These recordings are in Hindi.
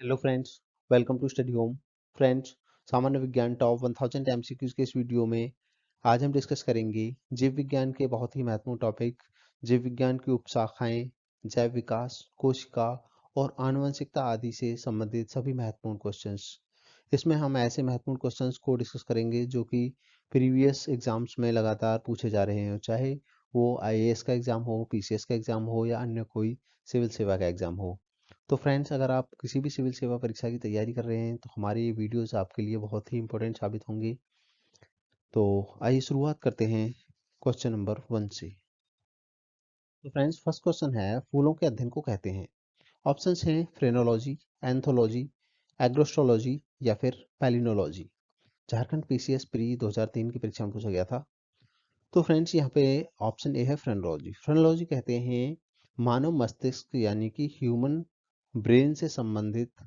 Hello friends, welcome to study home. Friends, सामान्य विज्ञान टॉप 1000 एमसीक्यूज के इस वीडियो में आज हम डिस्कस करेंगे जीव विज्ञान के बहुत ही महत्वपूर्ण टॉपिक, जीव विज्ञान की उपशाखाएं, जैव विकास, कोशिका और आनुवंशिकता आदि से संबंधित सभी महत्वपूर्ण क्वेश्चंस। इसमें हम ऐसे महत्वपूर्ण क्वेश्चंस को डिस्कस करेंगे जो कि प्रीवियस एग्जाम्स में लगातार पूछे जा रहे हैं, चाहे वो आईएएस का एग्जाम हो, पीसीएस का एग्जाम हो या अन्य कोई सिविल सेवा का एग्जाम हो। तो फ्रेंड्स, अगर आप किसी भी सिविल सेवा परीक्षा की तैयारी कर रहे हैं तो हमारे ये वीडियोस आपके लिए बहुत ही इंपॉर्टेंट साबित होंगे। तो आइए शुरुआत करते हैं क्वेश्चन नंबर 1 से। तो फ्रेंड्स, फर्स्ट क्वेश्चन है, फूलों के अध्ययन को कहते हैं। ऑप्शंस हैं फ्रेनोलॉजी, एंथोलॉजी, एग्रोस्ट्रोलॉजी या फिर पैलिनोलॉजी। झारखंड पीसीएस प्री 2003 की परीक्षा में पूछा गया था। तो फ्रेंड्स, यहाँ पे ऑप्शन ए है फ्रेनोलॉजी। फ्रेनोलॉजी कहते हैं मानव मस्तिष्क यानी कि ह्यूमन ब्रेन से संबंधित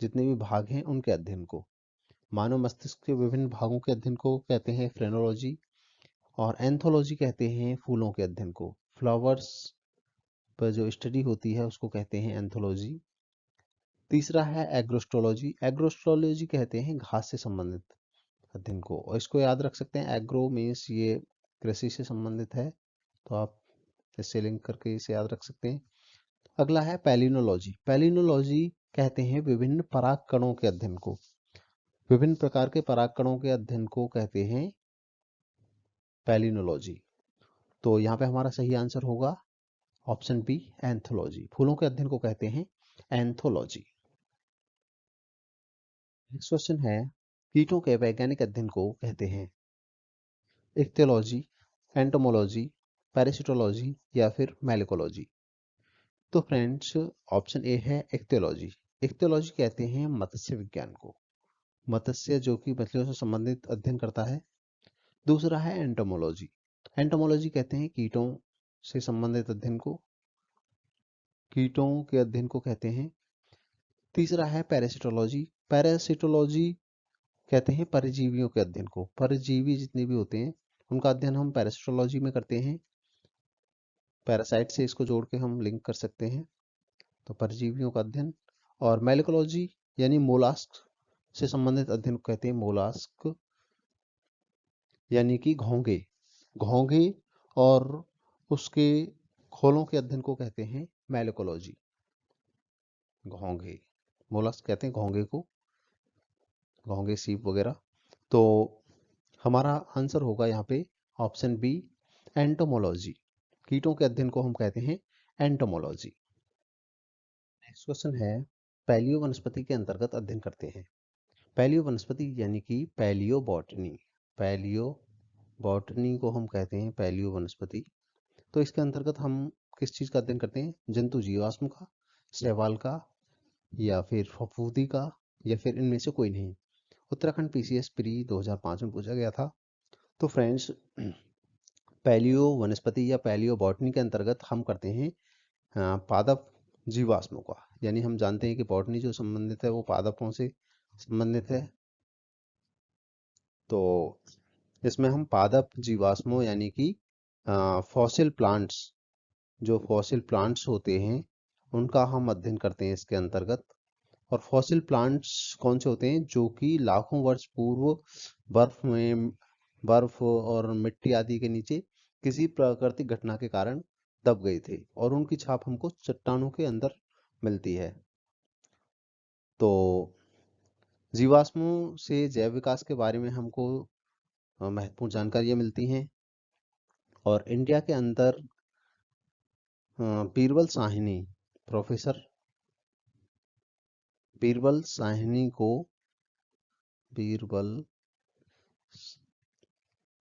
जितने भी भाग हैं उनके अध्ययन को, मानव मस्तिष्क के विभिन्न भागों के अध्ययन को कहते हैं फ्रेनोलॉजी। और एंथोलॉजी कहते हैं फूलों के अध्ययन को, फ्लावर्स पर जो स्टडी होती है उसको कहते हैं एंथोलॉजी। तीसरा है एग्रोस्ट्रोलॉजी। एग्रोस्ट्रोलॉजी कहते हैं घास से संबंधित अध्ययन को, और इसको याद रख सकते हैं, एग्रो मीन्स ये कृषि से संबंधित है, तो आप इससे लिंक करके इसे याद रख सकते हैं। अगला है पैलिनोलॉजी। पैलिनोलॉजी कहते हैं विभिन्न पराग कणों के अध्ययन को, विभिन्न प्रकार के पराग कणों के अध्ययन को कहते हैं पैलिनोलॉजी। तो यहाँ पे हमारा सही आंसर होगा ऑप्शन बी, एंथोलॉजी। फूलों के अध्ययन को कहते हैं एंथोलॉजी। नेक्स्ट क्वेश्चन है, कीटों के वैज्ञानिक अध्ययन को कहते हैं इक्थियोलॉजी, एंटोमोलॉजी, पैरासिटोलॉजी या फिर मैलिकोलॉजी। तो फ्रेंड्स, ऑप्शन ए है इक्थियोलॉजी। इक्थियोलॉजी कहते हैं मत्स्य विज्ञान को, मत्स्य जो कि मछलियों से संबंधित अध्ययन करता है। दूसरा है एंटोमोलॉजी। एंटोमोलॉजी कहते हैं कीटों से संबंधित अध्ययन को, कीटों के अध्ययन को कहते हैं। तीसरा है पैरासिटोलॉजी। पैरासिटोलॉजी कहते हैं परजीवियों के अध्ययन को, परजीवी जितने भी होते हैं उनका अध्ययन हम पैरासिटोलॉजी में करते हैं। पैरासाइट से इसको जोड़ के हम लिंक कर सकते हैं, तो परजीवियों का अध्ययन। और मैलिकोलॉजी यानी मोलास्क से संबंधित अध्ययन को कहते हैं मोलास्क, यानी कि घोंगे, घोंगे और उसके खोलों के अध्ययन को कहते हैं मैलिकोलॉजी। घोंगे, मोलस्क कहते हैं घोंगे को, घोंगे सीप वगैरह। तो हमारा आंसर होगा यहाँ पे ऑप्शन बी, एंटोमोलॉजी। कीटों के अध्ययन को हम कहते हैं एंटोमोलॉजी। नेक्स्ट क्वेश्चन है, पैलियो वनस्पति के अंतर्गत अध्ययन करते हैं। पैलियो वनस्पति यानी कि पैलियो बॉटनी, पैलियो बॉटनी को हम कहते हैं पैलियो वनस्पति। तो इसके अंतर्गत हम किस चीज़ का अध्ययन करते हैं, जंतु जीवाश्म का, शैवाल का या फिर फफूंदी का या फिर इनमें से कोई नहीं। उत्तराखंड पीसीएस प्री 2005 में पूछा गया था। तो फ्रेंड्स, पैलियो वनस्पति या पैलियो बॉटनी के अंतर्गत हम करते हैं पादप जीवाश्मों का, यानी हम जानते हैं कि बॉटनी जो संबंधित है वो पादपों से संबंधित है। तो इसमें हम पादप जीवाश्मों यानी कि फॉसिल प्लांट्स, जो फॉसिल प्लांट्स होते हैं उनका हम अध्ययन करते हैं इसके अंतर्गत। और फॉसिल प्लांट्स कौन से होते हैं, जो कि लाखों वर्ष पूर्व बर्फ में, बर्फ और मिट्टी आदि के नीचे किसी प्राकृतिक घटना के कारण दब गए थे और उनकी छाप हमको चट्टानों के अंदर मिलती है। तो जीवाश्मों से जैव विकास के बारे में हमको महत्वपूर्ण जानकारियाँ मिलती हैं। और इंडिया के अंदर बीरबल साहनी, प्रोफेसर बीरबल साहनी को, बीरबल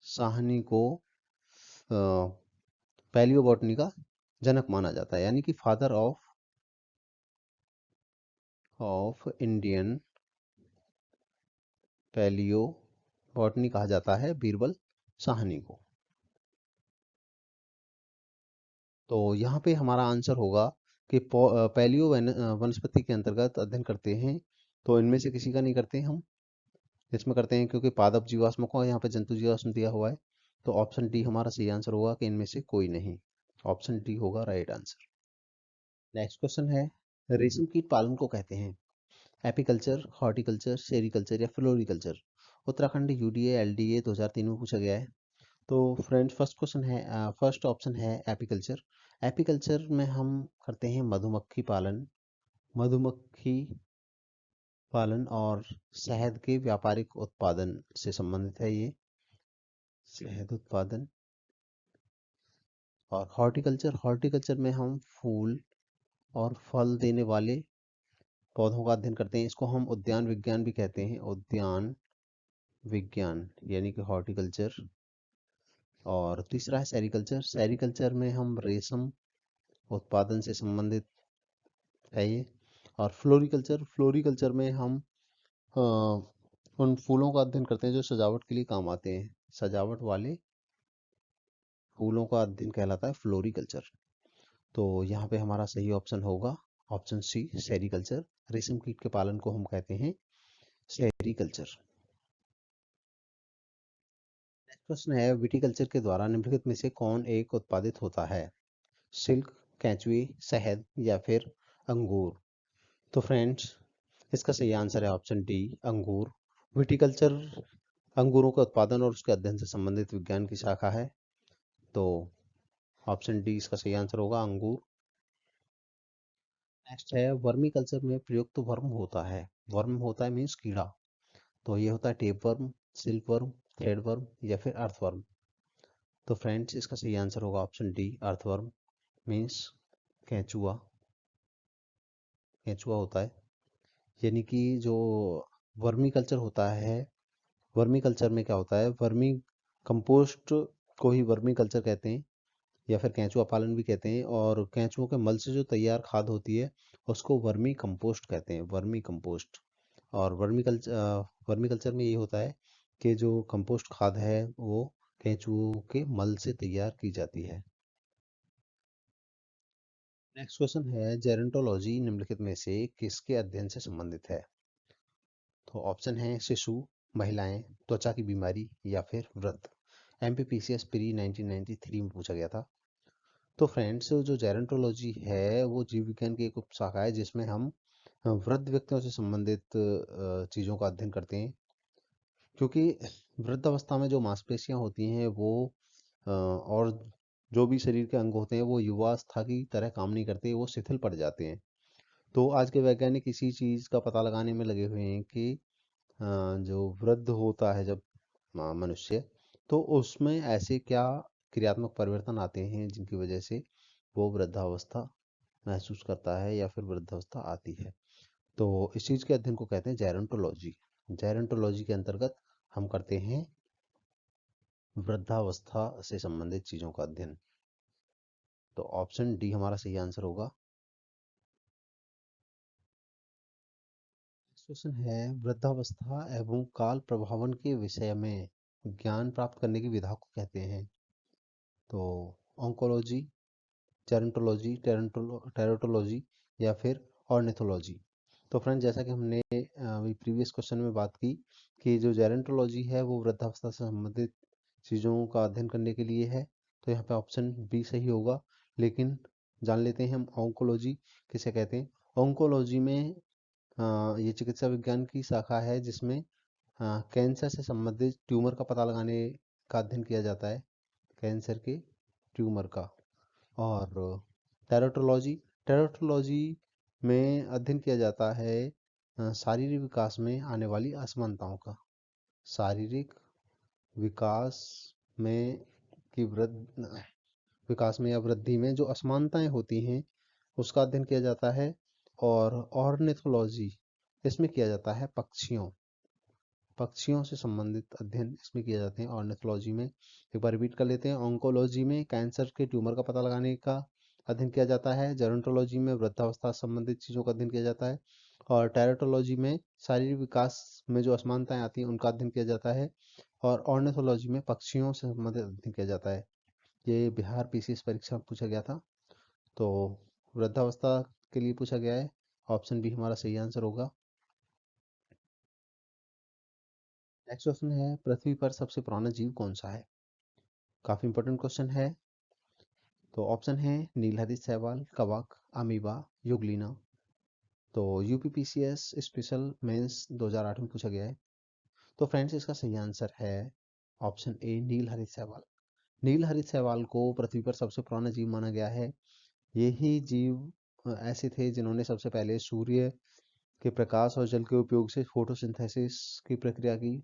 साहनी को पैलियो बॉटनी का जनक माना जाता है, यानी कि father of Indian palaeobotany कहा जाता है बीरबल साहनी को। तो यहाँ पे हमारा आंसर होगा कि पैलियो वनस्पति के अंतर्गत अध्ययन करते हैं, तो इनमें से किसी का नहीं करते हम, इसमें करते हैं क्योंकि पादप जीवाश्मों को यहाँ पे जंतु जीवाश्म दिया हुआ है। तो ऑप्शन डी हमारा सही आंसर होगा कि इनमें से कोई नहीं, ऑप्शन डी होगा राइट आंसर। नेक्स्ट क्वेश्चन है, रेशम कीट पालन को कहते हैं एपीकल्चर, हॉर्टिकल्चर, सेरीकल्चर या फ्लोरिकल्चर? उत्तराखंड यूडीए एलडीए 2003 में पूछा गया है। तो फ्रेंड्स फर्स्ट क्वेश्चन है, फर्स्ट ऑप्शन है एपीकल्चर। एपीकल्चर में हम करते हैं मधुमक्खी पालन, मधुमक्खी पालन और शहद के व्यापारिक उत्पादन से संबंधित है ये, शहद उत्पादन। और हॉर्टिकल्चर, हॉर्टिकल्चर में हम फूल और फल देने वाले पौधों का अध्ययन करते हैं, इसको हम उद्यान विज्ञान भी कहते हैं, उद्यान विज्ञान यानी कि हॉर्टिकल्चर। और तीसरा है सेरीकल्चर, सेरीकल्चर में हम रेशम उत्पादन से संबंधित है ये। और फ्लोरिकल्चर, फ्लोरिकल्चर में हम अ, उन फूलों का अध्ययन करते हैं जो सजावट के लिए काम आते हैं, सजावट वाले फूलों का अध्ययन कहलाता है फ्लोरिकल्चर। तो यहाँ पे हमारा सही ऑप्शन होगा ऑप्शन सी, सेरीकल्चर। रेशम कीट के पालन को हम कहते हैं सेरीकल्चर। नेक्स्ट क्वेश्चन है, विटिकल्चर के द्वारा निम्नलिखित में से कौन एक उत्पादित होता है? सिल्क, केंचुए, शहद या फिर अंगूर? तो फ्रेंड्स इसका सही आंसर है ऑप्शन डी, अंगूर। विटिकल्चर अंगूरों का उत्पादन और उसके अध्ययन से संबंधित विज्ञान की शाखा है। तो ऑप्शन डी इसका सही आंसर होगा, अंगूर। नेक्स्ट है, वर्मी कल्चर में प्रयुक्त वर्म होता है, वर्म होता है मीन्स कीड़ा, तो ये होता है tape worm, silk worm, thread worm या फिर अर्थवर्म? तो फ्रेंड्स इसका सही आंसर होगा ऑप्शन डी, अर्थवर्म मीन्स केंचुआ, केंचुआ होता है। यानी कि जो वर्मी कल्चर होता है, वर्मी कल्चर में क्या होता है, वर्मी कंपोस्ट को ही वर्मी कल्चर कहते हैं या फिर केंचुआ पालन भी कहते हैं। और केंचुओं के मल से जो तैयार खाद होती है उसको वर्मी कंपोस्ट कहते हैं, वर्मी कंपोस्ट। और वर्मी कल्चर में ये होता है कि जो कंपोस्ट खाद है वो केंचुओं के मल से तैयार की जाती है। नेक्स्ट क्वेश्चन है, जेरोंटोलॉजी निम्नलिखित में से किसके अध्ययन से संबंधित है? तो ऑप्शन है शिशु, महिलाएं, त्वचा की बीमारी या फिर वृद्ध? एमपीपीसीएस प्री 1993 में पूछा गया था। तो फ्रेंड्स जो जेरोंटोलॉजी है वो जीव विज्ञान की एक उपशाखा है जिसमें हम वृद्ध व्यक्तियों से संबंधित चीज़ों का अध्ययन करते हैं। क्योंकि वृद्ध अवस्था में जो मांसपेशियां होती हैं वो और जो भी शरीर के अंग होते हैं वो युवावस्था की तरह काम नहीं करते, वो शिथिल पड़ जाते हैं। तो आज के वैज्ञानिक इसी चीज़ का पता लगाने में लगे हुए हैं कि जो वृद्ध होता है जब मनुष्य, तो उसमें ऐसे क्या क्रियात्मक परिवर्तन आते हैं जिनकी वजह से वो वृद्धावस्था महसूस करता है या फिर वृद्धावस्था आती है। तो इस चीज़ के अध्ययन को कहते हैं जेरोंटोलॉजी। जेरोंटोलॉजी के अंतर्गत हम करते हैं वृद्धावस्था से संबंधित चीज़ों का अध्ययन। तो ऑप्शन डी हमारा सही आंसर होगा। क्वेश्चन है, वृद्धावस्था एवं काल प्रभावन के विषय में ज्ञान प्राप्त करने की विधा को कहते हैं? तो ऑन्कोलॉजी, जेरोंटोलॉजी, टेरोटोलॉजी या फिर ऑर्निथोलॉजी? तो फ्रेंड जैसा कि हमने अभी प्रीवियस क्वेश्चन में बात की कि जो जेरोंटोलॉजी है वो वृद्धावस्था से संबंधित चीज़ों का अध्ययन करने के लिए है, तो यहाँ पे ऑप्शन बी सही होगा। लेकिन जान लेते हैं हम ऑन्कोलॉजी किसे कहते हैं। ऑन्कोलॉजी में ये चिकित्सा विज्ञान की शाखा है जिसमें कैंसर से संबंधित ट्यूमर का पता लगाने का अध्ययन किया जाता है, कैंसर के ट्यूमर का। और टेरोटोलॉजी, टेरोटोलॉजी में अध्ययन किया जाता है शारीरिक विकास में आने वाली असमानताओं का, शारीरिक विकास में की वृद्धि, विकास में या वृद्धि में जो असमानताएं होती हैं उसका अध्ययन किया जाता है। और ऑर्निथोलॉजी इसमें किया जाता है पक्षियों, पक्षियों से संबंधित अध्ययन इसमें किए जाते हैं ऑर्निथोलॉजी में। एक बार रिपीट कर लेते हैं, ऑन्कोलॉजी में कैंसर के ट्यूमर का पता लगाने का अध्ययन किया जाता है, जेरोंटोलॉजी में वृद्धावस्था से संबंधित चीज़ों का अध्ययन किया जाता है, और टेरोटोलॉजी में शारीरिक विकास में जो असमानताएं आती हैं उनका अध्ययन किया जाता है, और ऑर्निथोलॉजी में पक्षियों से संबंधित अध्ययन किया जाता है। ये बिहार पीसीएस परीक्षा में पूछा गया था। तो वृद्धावस्था के लिए पूछा गया है, ऑप्शन बी हमारा सही आंसर होगा। नेक्स्ट क्वेश्चन है, पृथ्वी पर सबसे पुराना जीव कौन सा है? काफी इंपॉर्टेंट क्वेश्चन है। तो ऑप्शन है नीलहरित शैवाल, कवक, अमीबा, युगलिना? तो यूपीपीसीएस स्पेशल मेंस 2008 में पूछा गया है। तो फ्रेंड्स इसका सही आंसर है ऑप्शन ए, नील हरित शैवाल। नील हरित शैवाल को पृथ्वी पर सबसे पुराना जीव माना गया है। यही जीव ऐसे थे जिन्होंने सबसे पहले सूर्य के प्रकाश और जल के उपयोग से फोटोसिंथेसिस की प्रक्रिया की।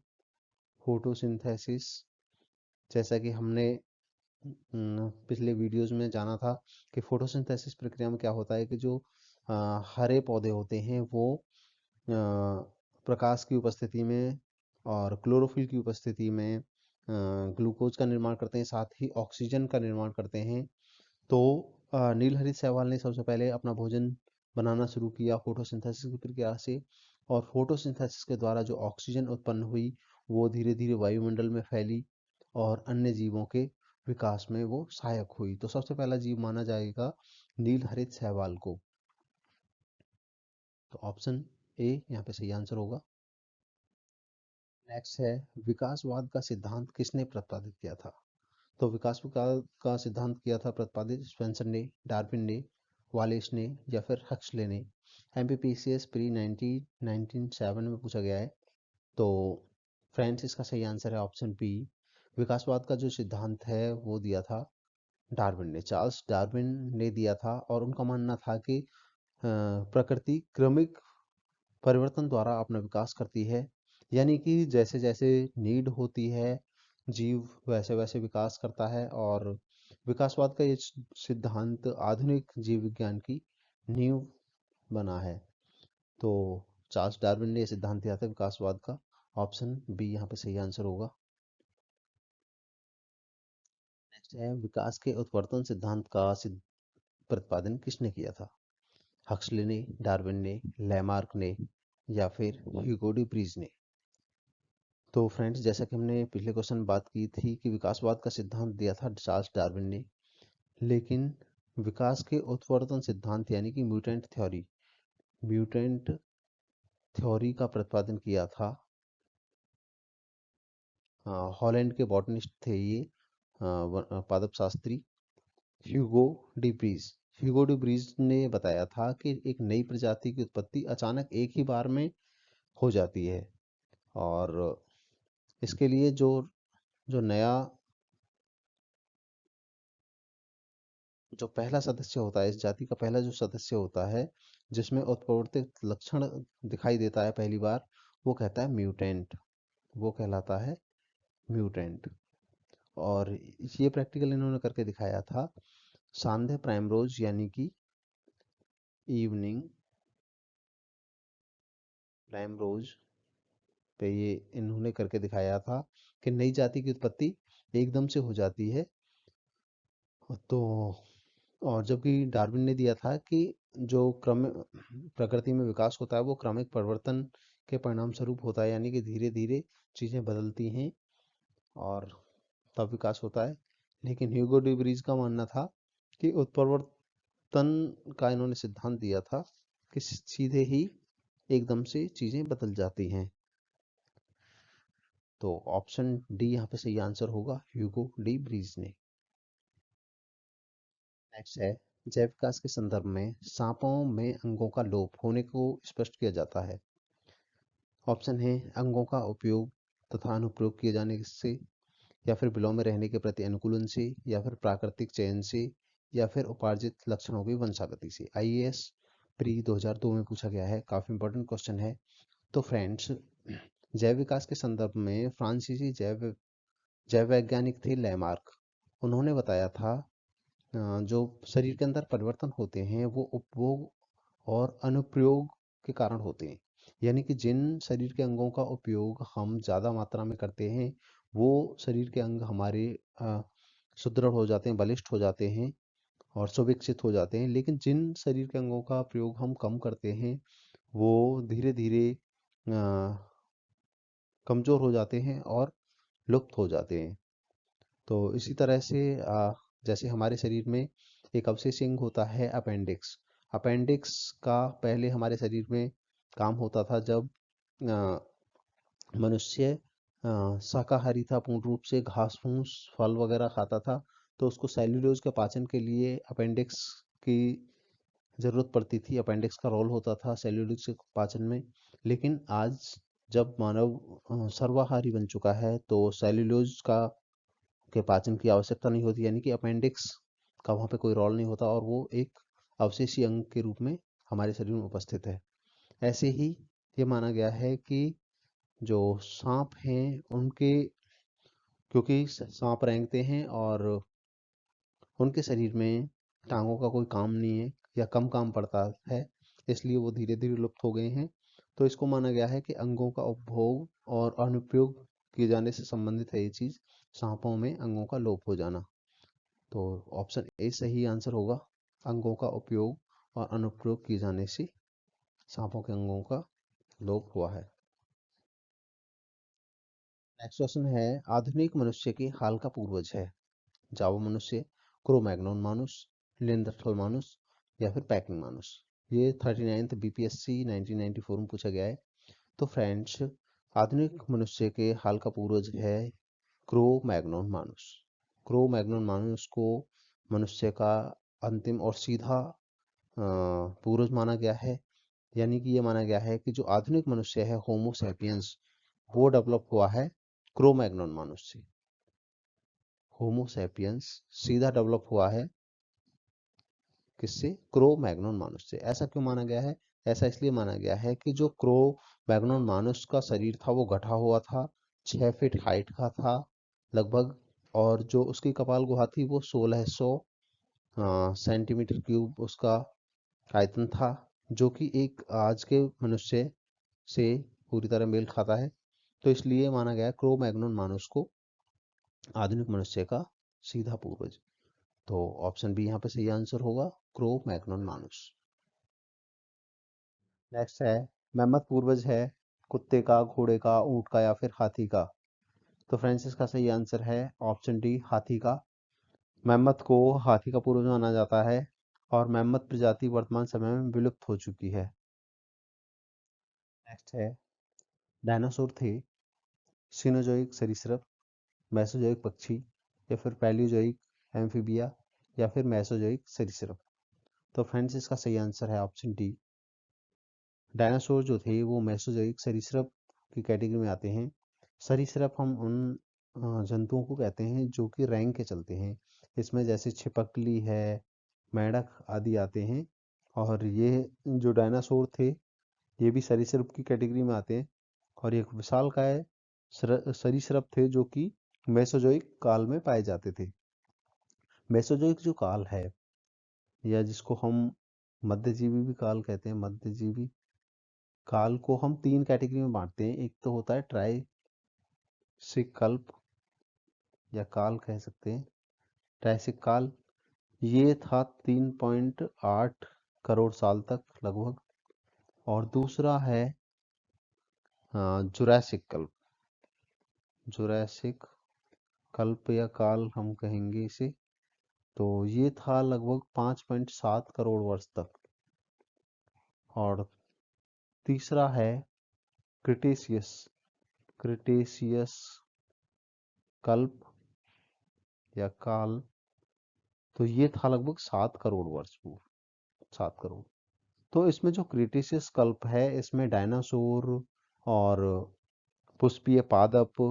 फोटोसिंथेसिस, जैसा कि हमने पिछले वीडियोस में जाना था कि फोटोसिंथेसिस प्रक्रिया में क्या होता है कि जो हरे पौधे होते हैं वो प्रकाश की उपस्थिति में और क्लोरोफिल की उपस्थिति में ग्लूकोज का निर्माण करते हैं, साथ ही ऑक्सीजन का निर्माण करते हैं। तो नील हरित शैवाल ने सबसे पहले अपना भोजन बनाना शुरू किया फोटोसिंथेसिस की प्रक्रिया से, और फोटोसिंथेसिस के द्वारा जो ऑक्सीजन उत्पन्न हुई वो धीरे धीरे वायुमंडल में फैली और अन्य जीवों के विकास में वो सहायक हुई। तो सबसे पहला जीव माना जाएगा नील हरित शैवाल को। तो ऑप्शन ए यहाँ पे सही आंसर होगा। नेक्स्ट है, विकासवाद का सिद्धांत किसने प्रतिपादित किया था? तो विकासवाद का सिद्धांत किया था प्रतिपादित स्पेंसर ने, डार्विन ने, वालेस ने या फिर हक्सले ने। एमपीपीसीएस प्री 1997 में पूछा गया है। तो फ्रेंड्स इसका सही आंसर है ऑप्शन बी। विकासवाद का जो सिद्धांत है वो दिया था डार्विन ने, चार्ल्स डार्विन ने दिया था, और उनका मानना था कि प्रकृति क्रमिक परिवर्तन द्वारा अपना विकास करती है। यानी कि जैसे जैसे नीड होती है जीव वैसे वैसे विकास करता है, और विकासवाद का ये सिद्धांत आधुनिक जीव विज्ञान की नींव बना है। तो चार्ल्स डार्विन ने यह सिद्धांत दिया था विकासवाद का। ऑप्शन बी यहाँ पे सही आंसर होगा। नेक्स्ट है, विकास के उत्वर्तन सिद्धांत का प्रतिपादन किसने किया था? हक्सले ने, डार्विन ने, लैमार्क ने या फिर ह्यूगो डी ब्रीज ने। तो फ्रेंड्स जैसा कि हमने पिछले क्वेश्चन में बात की थी कि विकासवाद का सिद्धांत दिया था चार्ल्स डार्विन ने, लेकिन विकास के उत्वर्तन सिद्धांत यानी कि म्यूटेंट थ्योरी का प्रतिपादन किया था हॉलैंड के बॉटनिस्ट थे ये, पादप Shastri Hugo de Vries. Hugo de Vries ने बताया था कि एक नई प्रजाति की उत्पत्ति अचानक एक ही बार में हो जाती है, और इसके लिए जो जो नया जो पहला सदस्य होता है, इस जाति का पहला जो सदस्य होता है जिसमें उत्परिवर्तित लक्षण दिखाई देता है पहली बार, वो कहता है म्यूटेंट, वो कहलाता है म्यूटेंट। और ये प्रैक्टिकल इन्होंने करके दिखाया था सांध्य प्राइमरोज यानी कि इवनिंग प्राइमरोज पे ये इन्होंने करके दिखाया था कि नई जाति की उत्पत्ति एकदम से हो जाती है। तो और जबकि डार्विन ने दिया था कि जो क्रम प्रकृति में विकास होता है वो क्रमिक परिवर्तन के परिणाम स्वरूप होता है, यानी कि धीरे धीरे चीजें बदलती हैं और तब विकास होता है। लेकिन ह्यूगो डी ब्रीज का मानना था कि उत्परिवर्तन का इन्होंने सिद्धांत दिया था कि सीधे ही एकदम से चीजें बदल जाती हैं। तो ऑप्शन डी यहाँ पे सही आंसर होगा, ह्यूगो डी ब्रीज ने। नेक्स्ट है, जैव विकास के संदर्भ में सांपों में अंगों का लोप होने को स्पष्ट किया जाता है। ऑप्शन है अंगों का उपयोग तथा अनुप्रयोग किए जाने से, या फिर बिलों में रहने के प्रति अनुकूलन से, या फिर प्राकृतिक चयन से, या फिर उपार्जित लक्षणों की वंशागति से। आईएएस प्री 2002 में पूछा गया है, काफी इंपॉर्टेंट क्वेश्चन है। तो फ्रेंड्स जैव विकास के संदर्भ में फ्रांसीसी जैव वैज्ञानिक थे लैमार्क। उन्होंने बताया था जो शरीर के अंदर परिवर्तन होते हैं वो उपभोग और अनुप्रयोग के कारण होते हैं। यानी कि जिन शरीर के अंगों का उपयोग हम ज़्यादा मात्रा में करते हैं वो शरीर के अंग हमारे सुदृढ़ हो जाते हैं, बलिष्ठ हो जाते हैं और सुविकसित हो जाते हैं। लेकिन जिन शरीर के अंगों का प्रयोग हम कम करते हैं वो धीरे धीरे कमज़ोर हो जाते हैं और लुप्त हो जाते हैं। तो इसी तरह से जैसे हमारे शरीर में एक अवशेष अंग होता है अपेंडिक्स। अपेंडिक्स का पहले हमारे शरीर में काम होता था जब अ, मनुष्य शाकाहारी था, पूर्ण रूप से घास फूस फल वगैरह खाता था, तो उसको सेल्यूलोज के पाचन के लिए अपेंडिक्स की ज़रूरत पड़ती थी, अपेंडिक्स का रोल होता था सेल्यूलोज के पाचन में। लेकिन आज जब मानव सर्वाहारी बन चुका है तो सेल्यूलोज का के पाचन की आवश्यकता नहीं होती, यानी कि अपेंडिक्स का वहाँ पे कोई रोल नहीं होता और वो एक अवशेषी अंग के रूप में हमारे शरीर में उपस्थित है। ऐसे ही ये माना गया है कि जो सांप हैं उनके, क्योंकि सांप रेंगते हैं और उनके शरीर में टांगों का कोई काम नहीं है या कम काम पड़ता है, इसलिए वो धीरे धीरे लुप्त हो गए हैं। तो इसको माना गया है कि अंगों का उपभोग और अनुपयोग किए जाने से संबंधित है ये चीज, सांपों में अंगों का लोप हो जाना। तो ऑप्शन ए सही आंसर होगा, अंगों का उपयोग और अनुप्रयोग किए जाने से सांपों के अंगों का लोप हुआ है। नेक्स्ट क्वेश्चन है, आधुनिक मनुष्य के हाल का पूर्वज है जावा मनुष्य, क्रो मैग्नन मानुस, निएंडरथल मानुस या फिर पैकिंग मानुस। ये 39th बीपीएससी 1994 में पूछा गया है। तो फ्रेंड्स, आधुनिक मनुष्य के हाल का पूर्वज है क्रो मैग्नन मानुस। क्रो मैग्नन मानुस को मनुष्य का अंतिम और सीधा पूर्वज माना गया है। यानी कि ये माना गया है कि जो आधुनिक मनुष्य है होमो सैपियंस, वो डेवलप हुआ है क्रो मैग्नन मानुस से। होमो सैपियंस सीधा डेवलप हुआ है किससे? क्रो मैग्नन मानुस से। ऐसा क्यों माना गया है? ऐसा इसलिए माना गया है कि जो क्रो मैग्नन मानुस का शरीर था वो गठा हुआ था, 6 फीट हाइट का था लगभग, और जो उसकी कपाल गुहा थी वो 1600 सेंटीमीटर क्यूब उसका आयतन था, जो कि एक आज के मनुष्य से पूरी तरह मेल खाता है। तो इसलिए माना गया क्रो मैग्नन मानुस को आधुनिक मनुष्य का सीधा पूर्वज। तो ऑप्शन बी यहाँ पे सही आंसर होगा, क्रो मैग्नन मानुस। नेक्स्ट है, मैमथ पूर्वज है कुत्ते का, घोड़े का, ऊंट का या फिर हाथी का। तो फ्रेंड्स, इसका सही आंसर है ऑप्शन डी, हाथी का। मैमथ को हाथी का पूर्वज माना जाता है और मैमथ प्रजाति वर्तमान समय में विलुप्त हो चुकी है। नेक्स्ट है, डायनासोर थे सिनोजोइक सरीसृप, मेसोजोइक पक्षी या फिर पैलियोजोइक एम्फीबिया या फिर मेसोजोइक सरीसृप। तो फ्रेंड्स, इसका सही आंसर है ऑप्शन डी, डायनासोर जो थे वो मेसोजोइक सरीसृप की कैटेगरी में आते हैं। सरीसृप हम उन जंतुओं को कहते हैं जो कि रैंक के चलते हैं। इसमें जैसे छिपकली है, मेंढक आदि आते हैं। और ये जो डायनासोर थे ये भी सरीसृप की कैटेगरी में आते हैं और ये विशालकाय सरीसृप थे जो कि मेसोजोइक काल में पाए जाते थे। मेसोजोइक जो काल है, या जिसको हम मध्यजीवी भी काल कहते हैं, मध्यजीवी काल को हम 3 कैटेगरी में बांटते हैं। एक तो होता है ट्राइसिक कल्प या काल कह सकते हैं, ट्राइसिक काल। ये था 3.8 करोड़ साल तक लगभग। और दूसरा है जुरासिक कल्प, जुरासिक कल्प या काल हम कहेंगे इसे। तो ये था लगभग 5.7 करोड़ वर्ष तक। और तीसरा है क्रिटेशियस, क्रिटेशियस कल्प या काल। तो ये था लगभग 7 करोड़ वर्ष पूर्व, 7 करोड़। तो इसमें जो क्रिटेशियस कल्प है इसमें डायनासोर और पुष्पीय पादप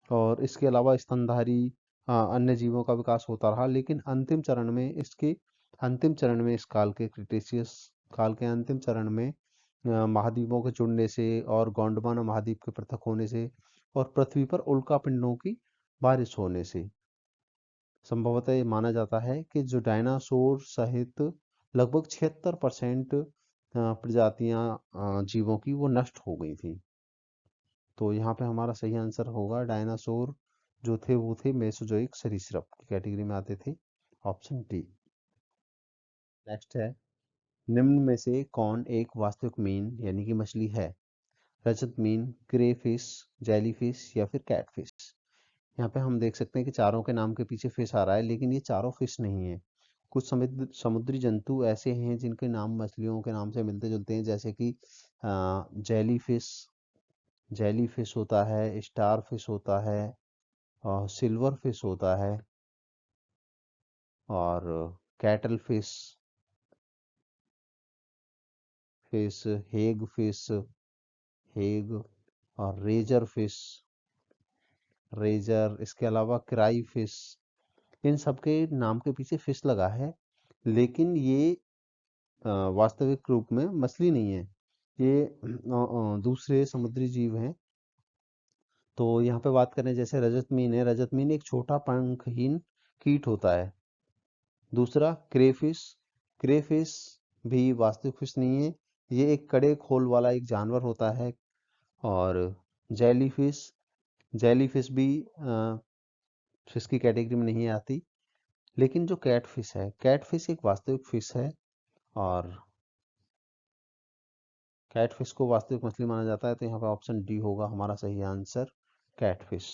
और इसके अलावा स्तनधारी अन्य जीवों का विकास होता रहा। लेकिन अंतिम चरण में इस काल के क्रिटेशियस काल के अंतिम चरण में महाद्वीपों के जुड़ने से और गोंडवाना महाद्वीप के पृथक होने से और पृथ्वी पर उल्कापिंडों की बारिश होने से संभवतः ये माना जाता है कि जो डायनासोर सहित लगभग 76% प्रजातियां जीवों की वो नष्ट हो गई थी। तो यहाँ पे हमारा सही आंसर होगा, डायनासोर जो थे वो थे मेसोजोइक सरीसृप की कैटेगरी में आते थे, ऑप्शन डी। नेक्स्ट है, निम्न में से कौन एक वास्तविक मीन यानी कि मछली है? रजत मीन, क्रेफिश, जेलीफिश या फिर कैटफिश। यहाँ पे हम देख सकते हैं कि चारों के नाम के पीछे फिश आ रहा है, लेकिन ये चारों फिश नहीं है। कुछ समुद्री जंतु ऐसे हैं जिनके नाम मछलियों के नाम से मिलते जुलते हैं, जैसे कि जेलीफिश, जेलीफिश होता है, स्टार फिश होता है और सिल्वर फिश होता है, और cattle fish fish, Hague fish, Hague और रेजर फिश, रेजर, इसके अलावा क्राई फिश, इन सब के नाम के पीछे फिश लगा है, लेकिन ये वास्तविक रूप में मछली नहीं है। ये दूसरे समुद्री जीव हैं। तो यहाँ पे बात करें जैसे रजत मीन है, रजत मीन एक छोटा पंखहीन कीट होता है। दूसरा क्रेफिश, क्रेफिश भी वास्तविक फिश नहीं है, ये एक कड़े खोल वाला एक जानवर होता है। और जेलीफिश, जेलीफिश भी फिश की कैटेगरी में नहीं आती। लेकिन जो कैटफिश है, कैटफिश एक वास्तविक फिश है, और कैटफिश को वास्तविक मछली माना जाता है। तो यहाँ पे ऑप्शन डी होगा हमारा सही answer, catfish,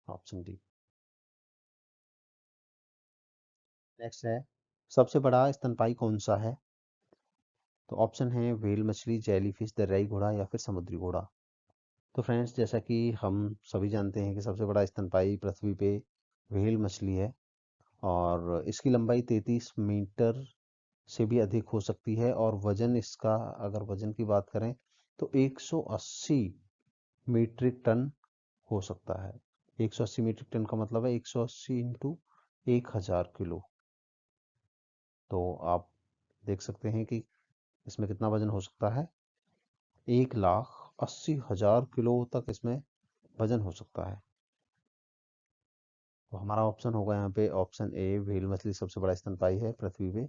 option D. Next है, सबसे बड़ा स्तनपायी कौन सा है? तो ऑप्शन है व्हेल मछली, जेलीफिश, दरियाई घोड़ा या फिर समुद्री घोड़ा। तो फ्रेंड्स, जैसा कि हम सभी जानते हैं कि सबसे बड़ा स्तनपायी पृथ्वी पे व्हेल मछली है, और इसकी लंबाई 33 मीटर से भी अधिक हो सकती है, और वजन इसका, अगर वजन की बात करें तो 180 मीट्रिक टन हो सकता है। 180 मीट्रिक टन का मतलब है 180 इंटू 1000 किलो। तो आप देख सकते हैं कि इसमें कितना वजन हो सकता है, 1,80,000 किलो तक इसमें वजन हो सकता है। तो हमारा ऑप्शन होगा यहाँ पे ऑप्शन ए, व्हेल मछली सबसे बड़ा स्तनपायी है पृथ्वी पे।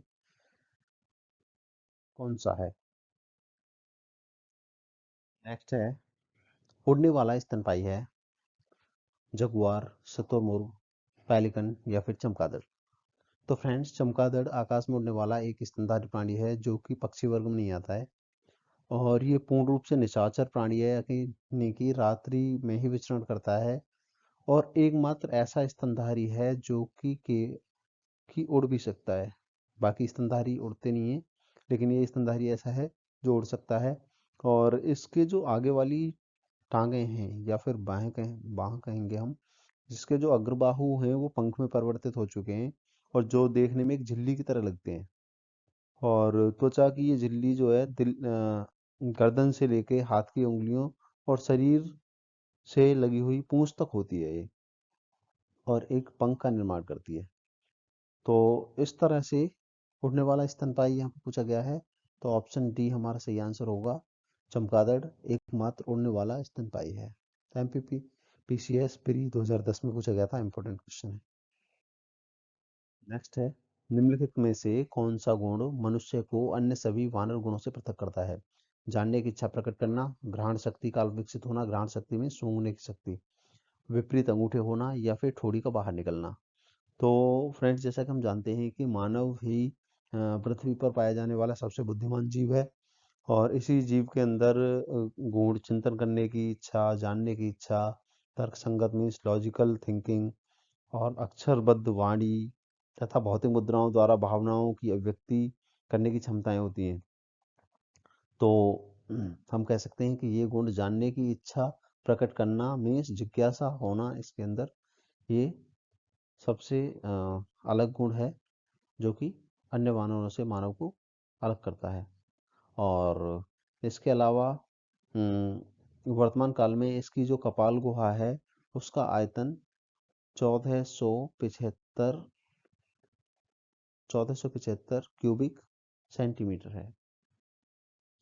कौन सा है? नेक्स्ट है, उड़ने वाला स्तनपायी है जगुआर, शुतुरमुर्ग, पेलिकन या फिर चमगादड़। तो फ्रेंड्स, चमगादड़ आकाश में उड़ने वाला एक स्तनधारी प्राणी है जो कि पक्षी वर्ग में नहीं आता है, और ये पूर्ण रूप से निशाचर प्राणी है, यानी कि रात्रि में ही विचरण करता है, और एकमात्र ऐसा स्तनधारी है जो कि उड़ भी सकता है। बाकी स्तनधारी उड़ते नहीं है, लेकिन ये स्तनधारी ऐसा है जो उड़ सकता है। और इसके जो आगे वाली टांगे हैं, या फिर बाह कहेंगे हम, जिसके जो अग्रबाहु हैं वो पंख में परिवर्तित हो चुके हैं, और जो देखने में एक झिल्ली की तरह लगते हैं। और त्वचा की ये झिल्ली जो है गर्दन से लेके हाथ की उंगलियों और शरीर से लगी हुई पूंछ तक होती है ये, और एक पंख का निर्माण करती है। तो इस तरह से उड़ने वाला स्तनपायी यहाँ पे पूछा गया है। तो ऑप्शन डी हमारा सही आंसर होगा, चमगादड़ एकमात्र उड़ने वाला स्तनपायी है। एमपीपी पीसीएस प्री 2010 में पूछा गया था, इंपॉर्टेंट क्वेश्चन है। नेक्स्ट है, निम्नलिखित में से कौन सा गुण मनुष्य को अन्य सभी वानर गुणों से पृथक करता है? जानने की इच्छा प्रकट करना, ग्रहण शक्ति का विकसित होना, ग्रहण शक्ति में सूंघने की शक्ति, विपरीत अंगूठे होना, या फिर ठोड़ी का बाहर निकलना। तो फ्रेंड्स, जैसा कि हम जानते हैं कि मानव ही पृथ्वी पर पाया जाने वाला सबसे बुद्धिमान जीव है, और इसी जीव के अंदर गूढ़ चिंतन करने की इच्छा, जानने की इच्छा, तर्क संगत मीन्स लॉजिकल थिंकिंग, और अक्षरबद्ध वाणी तथा भौतिक मुद्राओं द्वारा भावनाओं की अभिव्यक्ति करने की क्षमताएं होती हैं। तो हम कह सकते हैं कि ये गुण, जानने की इच्छा प्रकट करना मीन्स जिज्ञासा होना, इसके अंदर ये सबसे अलग गुण है, जो कि अन्य वानरों से मानव को अलग करता है। और इसके अलावा वर्तमान काल में इसकी जो कपाल गुहा है, उसका आयतन 1475 1475 क्यूबिक सेंटीमीटर है,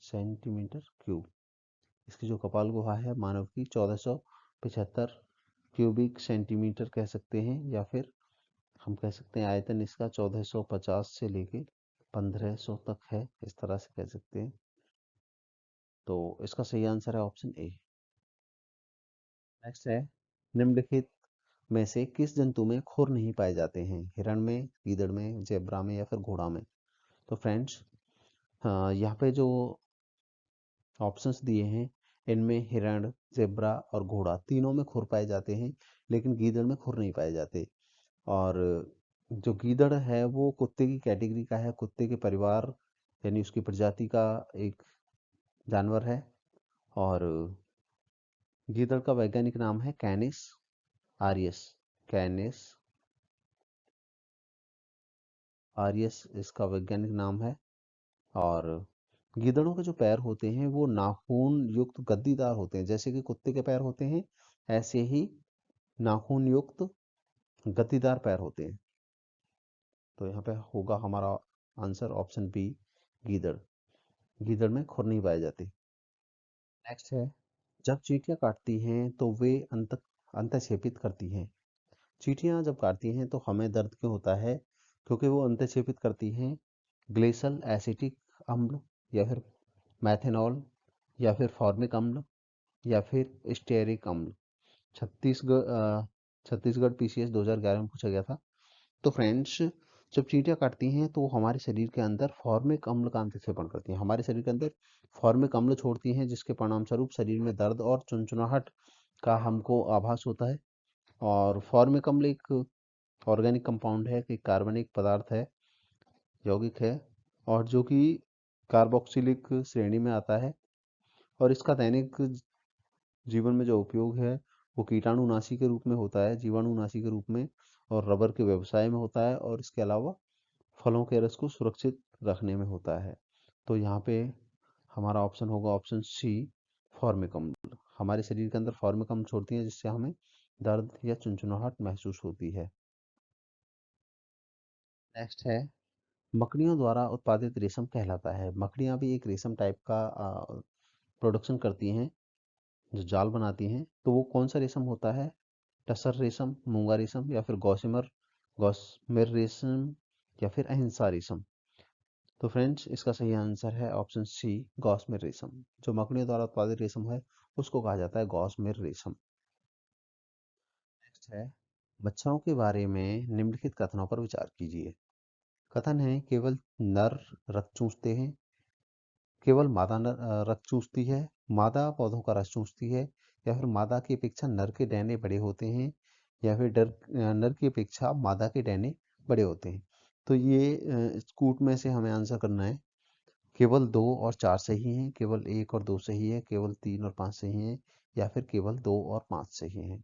सेंटीमीटर क्यूब। इसकी जो कपाल गुहा है मानव की, 1475 क्यूबिक सेंटीमीटर कह सकते हैं, या फिर हम कह सकते हैं आयतन इसका 1450 से लेके 1500 तक है, इस तरह से कह सकते हैं। तो इसका सही आंसर है ऑप्शन ए। नेक्स्ट है, निम्नलिखित में से किस जंतु में खुर नहीं पाए जाते हैं? हिरण में, गीदड़ में, जेब्रा में या फिर घोड़ा में? तो फ्रेंड्स, यहाँ पे जो ऑप्शंस दिए हैं, इनमें हिरण, जेब्रा और घोड़ा तीनों में खुर पाए जाते हैं, लेकिन गीदड़ में खुर नहीं पाए जाते। और जो गीदड़ है वो कुत्ते की कैटेगरी का है, कुत्ते के परिवार यानी उसकी प्रजाति का एक जानवर है। और गीदड़ का वैज्ञानिक नाम है कैनिस आरियस, कैनिस आरियस इसका वैज्ञानिक नाम है। और गीदड़ों के जो पैर होते हैं वो नाखून युक्त गद्दीदार होते हैं, जैसे कि कुत्ते के पैर होते हैं ऐसे ही नाखून युक्त गद्दीदार पैर होते हैं। तो यहाँ पे होगा हमारा आंसर ऑप्शन बी, गीदड़। गीदड़ में खुर नहीं पाए जाते। नेक्स्ट है, जब चींटियां काटती हैं तो वे अंतःक्षेपित करती हैं। चींटियां जब काटती हैं तो हमें दर्द क्यों होता है? क्योंकि वो अंतःक्षेपित करती हैं ग्लेसल एसिटिक अम्ल, या फिर मैथेनॉल, या फिर फॉर्मिक अम्ल, या फिर स्टेरिक अम्ल। छत्तीसगढ़ पीसीएस 2011 में पूछा गया था। तो फ्रेंड्स, जब चींटियां काटती हैं तो हमारे शरीर के अंदर फॉर्मिक अम्ल का अंतःक्षेपण करती हैं, हमारे शरीर के अंदर फॉर्मिक अम्ल छोड़ती हैं, जिसके परिणाम स्वरूप शरीर में दर्द और चुनचुनाहट का हमको आभास होता है। और फॉर्मिक अम्ल एक ऑर्गेनिक कंपाउंड है, एक कार्बनिक पदार्थ है, यौगिक है, और जो कि कार्बोक्सिलिक श्रेणी में आता है। और इसका दैनिक जीवन में जो उपयोग है वो कीटाणुनाशी के रूप में होता है, जीवाणुनाशी के रूप में, और रबर के व्यवसाय में होता है, और इसके अलावा फलों के रस को सुरक्षित रखने में होता है। तो यहाँ पे हमारा ऑप्शन होगा ऑप्शन सी, फॉर्मिक अम्ल। हमारे शरीर के अंदर फॉर्मिक अम्ल छोड़ती हैं जिससे हमें दर्द या चुनचुनाहट महसूस होती है। नेक्स्ट है, मकड़ियों द्वारा उत्पादित रेशम कहलाता है। मकड़ियाँ भी एक रेशम टाइप का प्रोडक्शन करती हैं, जो जाल बनाती हैं। तो वो कौन सा रेशम होता है? टसर रेशम, मूंगा रेशम, या फिर गौसिमर गौसमेर रेशम, या फिर अहिंसा रेशम। तो फ्रेंड्स, इसका सही आंसर है ऑप्शन सी, गौसमेर रेशम। जो मकड़ियों द्वारा उत्पादित रेशम है उसको कहा जाता है गौसमेर रेशम। नेक्स्ट है, मच्छरों के बारे में निम्नलिखित कथनों पर विचार कीजिए। कथन है, केवल नर रक्त चूसते हैं, केवल मादा रक्त चूसती है, मादा पौधों का रस चूसती है, या फिर मादा की अपेक्षा नर के डैने बड़े होते हैं, या फिर नर की अपेक्षा मादा के डैने बड़े होते हैं। तो ये कूट में से हमें आंसर करना है। केवल 2 और 4 सही हैं, केवल 1 और 2 सही है, केवल 3 और 5 सही हैं, या फिर केवल 2 और 5 सही हैं।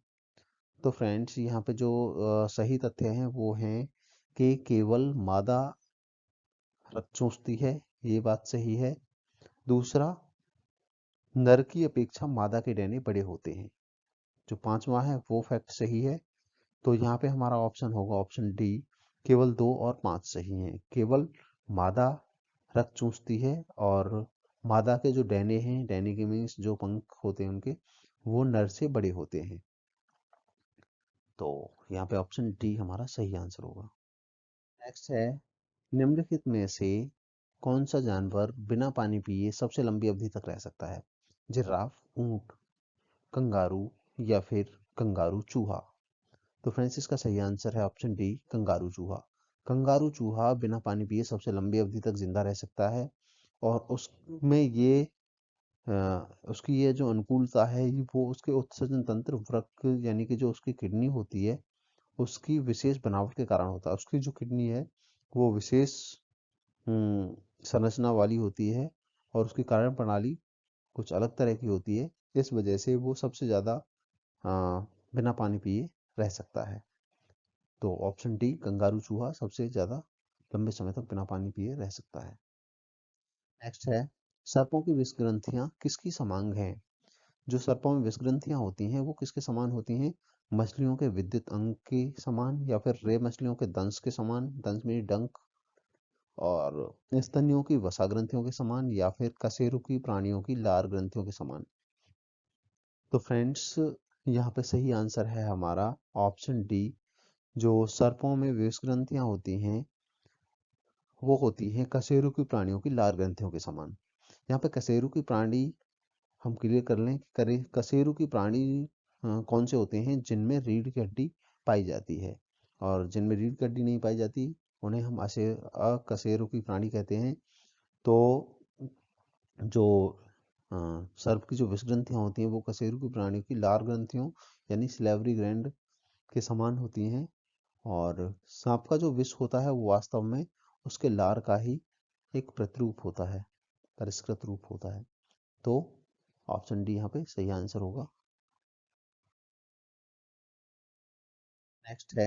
तो फ्रेंड्स, यहाँ पे जो सही तथ्य हैं वो हैं कि केवल मादा रक्त चूसती है, ये बात सही है। दूसरा, नर की अपेक्षा मादा के डैने बड़े होते हैं, जो पांचवा है वो फैक्ट सही है। तो यहाँ पे हमारा ऑप्शन होगा ऑप्शन डी, केवल 2 और 5 सही हैं। केवल मादा रक्त चूसती है, और मादा के जो डैने हैं, डैने के मीन्स जो पंख होते हैं उनके, वो नर से बड़े होते हैं। तो यहाँ पे ऑप्शन डी हमारा सही आंसर होगा। नेक्स्ट है, निम्नलिखित में से कौन सा जानवर बिना पानी पिए सबसे लंबी अवधि तक रह सकता है? जिराफ, ऊंट, कंगारू, या फिर कंगारू चूहा। तो फ्रेंड्स, इसका सही आंसर है ऑप्शन डी, कंगारू चूहा। कंगारू चूहा बिना पानी पिए सबसे लंबी अवधि तक जिंदा रह सकता है, और उसमें ये उसकी ये जो अनुकूलता है, वो उसके उत्सर्जन तंत्र, वृक्क यानी कि जो उसकी किडनी होती है, उसकी विशेष बनावट के कारण होता है। उसकी जो किडनी है वो विशेष संरचना वाली होती है, और उसकी कार्य प्रणाली कुछ अलग तरह की होती है। इस वजह से वो सबसे ज़्यादा बिना पानी पिए रह सकता है। तो ऑप्शन डी, कंगारू चूहा सबसे ज़्यादा लंबे समय तक बिना पानी पिए रह सकता है। नेक्स्ट है, सर्पों की विष ग्रंथियां किसकी समान हैं? जो सर्पों में विष ग्रंथियां होती हैं वो किसके समान होती हैं? मछलियों के विद्युत अंग के समान, या फिर रे मछलियों के दंश के समान, दंश में डंक, और स्तनियों की वसा ग्रंथियों के समान, या फिर कशेरुकी प्राणियों की लार ग्रंथियों के समान। तो फ्रेंड्स, यहाँ पे सही आंसर है हमारा ऑप्शन डी। जो सर्पों में विष ग्रंथियां होती हैं वो होती हैं कशेरुकी प्राणियों की लार ग्रंथियों के समान। यहाँ पे कशेरुकी प्राणी हम क्लियर कर लें कि कशेरुकी प्राणी कौन से होते हैं? जिनमें रीढ़ की हड्डी पाई जाती है, और जिनमें रीढ़ की हड्डी नहीं पाई जाती उन्हें हम अकशेरुकी प्राणी कहते हैं। तो जो सर्प की जो विष ग्रंथियां होती हैं वो कशेरुकी प्राणी की लार ग्रंथियों यानी सिलेवरी ग्लैंड के समान होती हैं, और सांप का जो विष होता है वो वास्तव में उसके लार का ही एक प्रतिरूप होता है, परिष्कृत रूप होता है। तो ऑप्शन डी यहाँ पे सही आंसर होगा। नेक्स्ट है,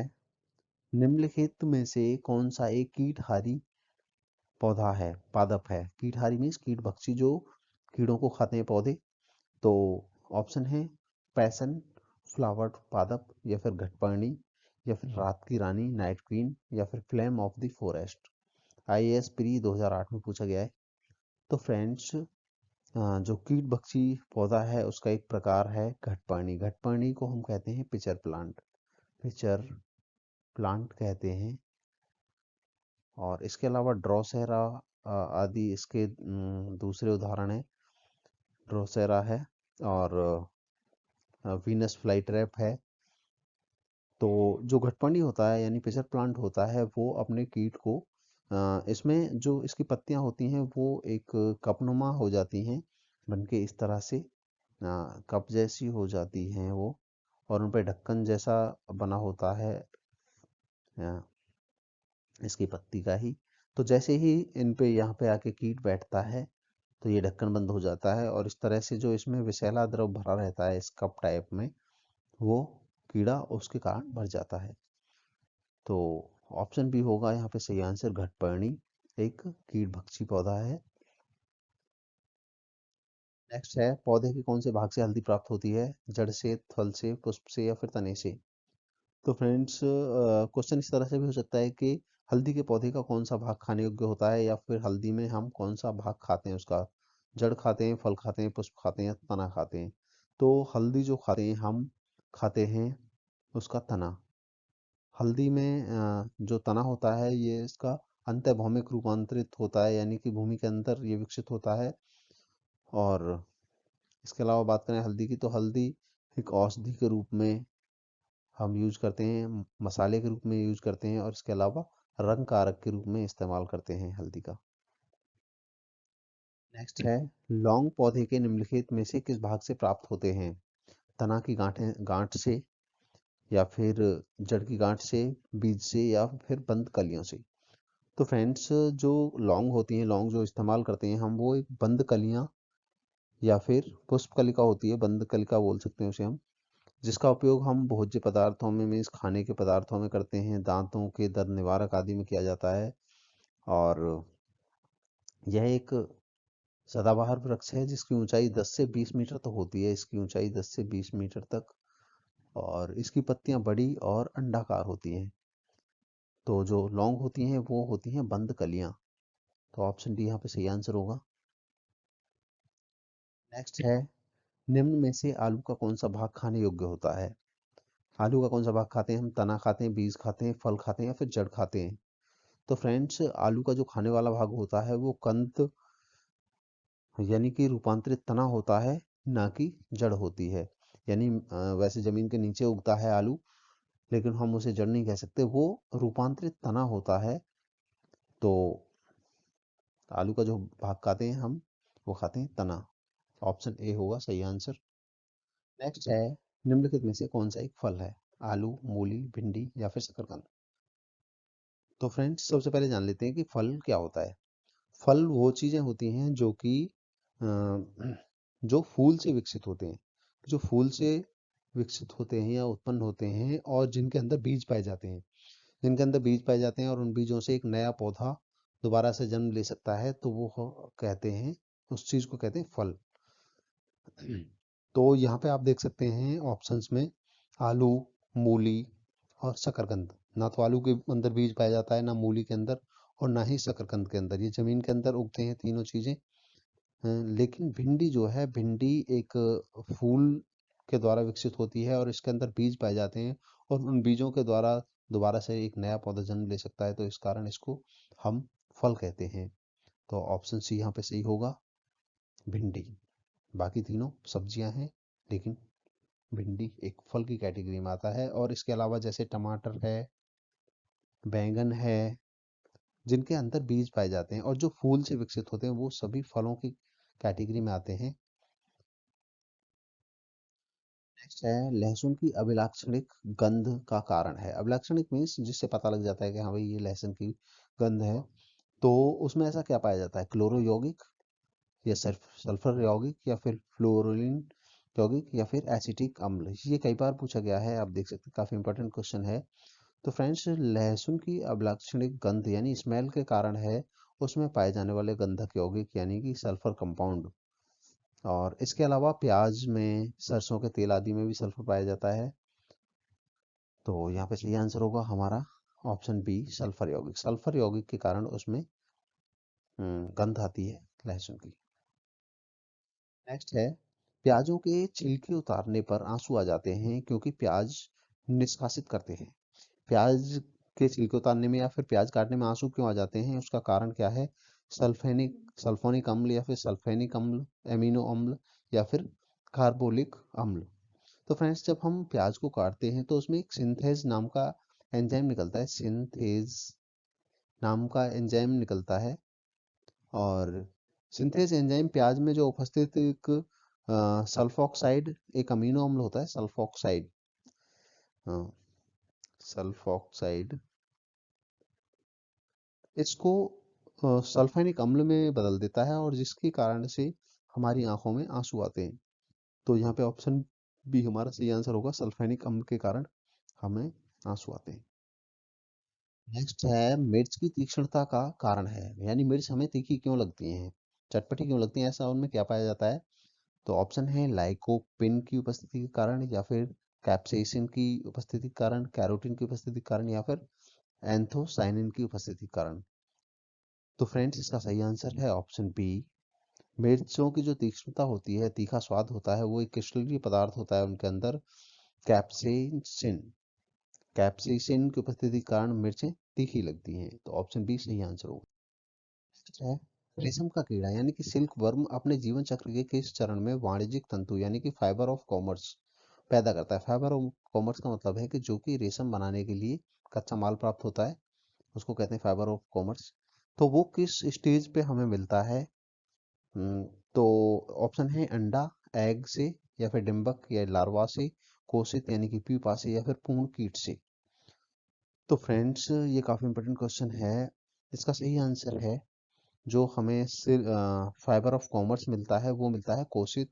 निम्नलिखित में से कौन सा एक कीटहारी पौधा है, पादप है। कीटहारी मीन्स कीट भक्षी, जो कीड़ों को खाते हैं पौधे। तो ऑप्शन है पैसन फ्लावर्ड पादप, या फिर घटपर्णी, या फिर रात की रानी नाइट क्वीन, या फिर flame of the forest. IAS pre 2008 में पूछा गया है। तो फ्रेंड्स, जो कीट भक्षी पौधा है उसका एक प्रकार है घटपर्णी। घटपर्णी को हम कहते हैं पिचर प्लांट, पिचर प्लांट कहते हैं। और इसके अलावा ड्रोसेरा आदि इसके दूसरे उदाहरण है। ड्रोसेरा है, और वीनस फ्लाईट्रैप है। तो जो घटपर्णी होता है यानी पिचर प्लांट होता है, वो अपने कीट को इसमें जो इसकी पत्तियां होती हैं वो एक कपनुमा हो जाती हैं, बनके इस तरह से कप जैसी हो जाती हैं वो, और उन पे ढक्कन जैसा बना होता है अ, इसकी पत्ती का ही। तो जैसे ही इन पे यहाँ पे आके कीट बैठता है तो ये ढक्कन बंद हो जाता है, और इस तरह से जो इसमें विषैला द्रव भरा रहता है इस कप टाइप में, वो कीड़ा उसके कारण मर जाता है। तो ऑप्शन बी होगा यहाँ पे सही आंसर, घटपर्णी एक कीट भक्षी पौधा है। नेक्स्ट है, पौधे के कौन से भाग से हल्दी प्राप्त होती है? जड़ से, थल से, पुष्प से, या फिर तने से? तो फ्रेंड्स, क्वेश्चन इस तरह से भी हो सकता है कि हल्दी के पौधे का कौन सा भाग खाने योग्य होता है, या फिर हल्दी में हम कौन सा भाग खाते हैं उसका? जड़ खाते हैं, फल खाते हैं, पुष्प खाते हैं, या तना खाते हैं? तो हल्दी जो खाते हैं हम, खाते हैं उसका तना। हल्दी में जो तना होता है ये इसका अंतर्भौमिक रूपांतरित होता है, यानी कि भूमि के अंदर ये विकसित होता है। और इसके अलावा बात करें हल्दी की, तो हल्दी एक औषधि के रूप में हम यूज करते हैं, मसाले के रूप में यूज करते हैं, और इसके अलावा रंग कारक के रूप में इस्तेमाल करते हैं हल्दी का। नेक्स्ट है, लौंग पौधे के निम्नलिखित में से किस भाग से प्राप्त होते हैं? तना की गांठ से, या फिर जड़ की गांठ से, बीज से, या फिर बंद कलियों से? तो फ्रेंड्स, जो लौंग होती हैं, लौंग जो इस्तेमाल करते हैं हम, वो एक बंद कलियां या फिर पुष्प कलिका होती है, बंद कलिका बोल सकते हैं उसे हम, जिसका उपयोग हम भोज्य पदार्थों में मीन्स खाने के पदार्थों में करते हैं, दांतों के दर्द निवारक आदि में किया जाता है। और यह एक सदाबहार वृक्ष है जिसकी ऊंचाई 10 से 20 मीटर तक होती है, इसकी ऊंचाई 10 से 20 मीटर तक। और इसकी पत्तियां बड़ी और अंडाकार होती हैं। तो जो लौंग होती हैं वो होती हैं बंद कलियां। तो ऑप्शन डी यहाँ पे सही आंसर होगा। नेक्स्ट है, निम्न में से आलू का कौन सा भाग खाने योग्य होता है? आलू का कौन सा भाग खाते हैं हम? तना खाते हैं, बीज खाते हैं, फल खाते हैं, या फिर जड़ खाते हैं? तो फ्रेंड्स, आलू का जो खाने वाला भाग होता है वो कंद यानी कि रूपांतरित तना होता है, ना कि जड़ होती है। यानी वैसे जमीन के नीचे उगता है आलू, लेकिन हम उसे जड़ नहीं कह सकते, वो रूपांतरित तना होता है। तो आलू का जो भाग खाते हैं हम, वो खाते हैं तना। ऑप्शन ए होगा सही आंसर। नेक्स्ट है, निम्नलिखित में से कौन सा एक फल है? आलू, मूली, भिंडी, या फिर शकरकंद? तो फ्रेंड्स, सबसे पहले जान लेते हैं कि फल क्या होता है। फल वो चीजें होती हैं जो कि जो फूल से विकसित होते हैं, जो फूल से विकसित होते हैं या उत्पन्न होते हैं, और जिनके अंदर बीज पाए जाते हैं, जिनके अंदर बीज पाए जाते हैं और उन बीजों से एक नया पौधा दोबारा से जन्म ले सकता है, तो वो कहते हैं, उस चीज को कहते हैं फल। तो यहाँ पे आप देख सकते हैं ऑप्शंस में आलू, मूली और शकरकंद। ना तो आलू के अंदर बीज पाया जाता है, ना मूली के अंदर, और ना ही शकरकंद के अंदर। ये जमीन के अंदर उगते हैं तीनों चीजें। लेकिन भिंडी जो है, भिंडी एक फूल के द्वारा विकसित होती है, और इसके अंदर बीज पाए जाते हैं, और उन बीजों के द्वारा दोबारा से एक नया पौधा जन्म ले सकता है, तो इस कारण इसको हम फल कहते हैं। तो ऑप्शन सी यहाँ पे सही होगा, भिंडी। बाकी तीनों सब्जियां हैं, लेकिन भिंडी एक फल की कैटेगरी में आता है। और इसके अलावा जैसे टमाटर है, बैंगन है, जिनके अंदर बीज पाए जाते हैं और जो फूल से विकसित होते हैं, वो सभी फलों की कैटेगरी में आते हैं। नेक्स्ट है, लहसुन की अभिलाक्षणिक गंध का कारण है। अभिलाक्षणिक मीन्स जिससे पता लग जाता है कि हाँ भाई ये लहसुन की गंध है। तो उसमें ऐसा क्या पाया जाता है? क्लोरो यौगिक, या सल्फर यौगिक, या फिर फ्लोरीन यौगिक, या फिर एसिटिक अम्ल? ये कई बार पूछा गया है, आप देख सकते हैं, काफी इंपॉर्टेंट क्वेश्चन है। तो फ्रेंड्स, लहसुन की अभिलाक्षणिक गंध यानी स्मेल के कारण है, उसमें पाए जाने वाले गंधक यौगिक यानी कि सल्फर कंपाउंड। और इसके अलावा प्याज में, सरसों के तेल आदि में भी सल्फर पाया जाता है। तो यहाँ पे सही आंसर होगा हमारा ऑप्शन बी, सल्फर यौगिक। सल्फर यौगिक के कारण उसमें गंध आती है लहसुन की। नेक्स्ट है, प्याजों के छिलके उतारने पर आंसू आ जाते हैं क्योंकि प्याज निष्कासित करते हैं। प्याज के छिलके उतारने में या फिर प्याज काटने में आंसू क्यों आ जाते हैं, उसका कारण क्या है? सल्फोनिक अम्ल या फिर सल्फेनिक अम्ल, एमिनो अम्ल या फिर कार्बोलिक अम्ल। तो फ्रेंड्स, जब हम प्याज को काटते हैं तो उसमें एक सिंथेज नाम का एंजाइम निकलता है। सिंथेज नाम का एंजाइम निकलता है। और सिंथेज एंजाइम प्याज में जो उपस्थित एक सल्फॉक्साइड, एक अमीनो अम्ल होता है सल्फॉक्साइड, सल्फॉक्साइड, इसको सल्फेनिक अम्ल में बदल देता है और जिसके कारण से हमारी आंखों में आंसू आते हैं। तो यहाँ पे ऑप्शन बी हमारा सही आंसर होगा, सल्फेनिक अम्ल के कारण हमें आंसू आते हैं। नेक्स्ट है, मिर्च की तीक्ष्णता का कारण है, यानी मिर्च हमें तीखी क्यों लगती है, चटपटी क्यों लगती है, ऐसा उनमें क्या पाया जाता है? तो ऑप्शन है लाइकोपिन की उपस्थिति के कारण, या फिर कैप्सेसिन की उपस्थिति के कारण, कैरोटीन की उपस्थिति के कारण, या फिर एंथोसाइनिन की उपस्थिति के कारण। तो फ्रेंड्स, इसका सही आंसर है ऑप्शन बी। मिर्चों की जो तीक्ष्णता होती है, तीखा स्वाद होता है, वो एक क्रिस्टलीय पदार्थ होता है उनके अंदर, कैप्सेसिन। कैप्सेसिन की उपस्थिति के कारण मिर्चें तीखी लगती हैं। तो ऑप्शन बी सही आंसर होगा। नेक्स्ट है, रेशम का कीड़ा यानी कि सिल्क वर्म अपने जीवन चक्र के किस चरण में वाणिज्यिक तंतु यानी कि फाइबर ऑफ कॉमर्स पैदा करता है? फाइबर ऑफ कॉमर्स का मतलब है कि जो कि रेशम बनाने के लिए कच्चा माल प्राप्त होता है, उसको कहते हैं फाइबर ऑफ कॉमर्स। तो वो किस स्टेज पे हमें मिलता है? हम्म, तो ऑप्शन है अंडा, एग से, या फिर डिंबक या लार्वा से, कोशित यानी कि प्यूपा से, या फिर पूर्ण कीट से। तो फ्रेंड्स, ये काफी इंपॉर्टेंट क्वेश्चन है। इसका सही आंसर है, जो हमें फाइबर ऑफ कॉमर्स मिलता है वो मिलता है कोशित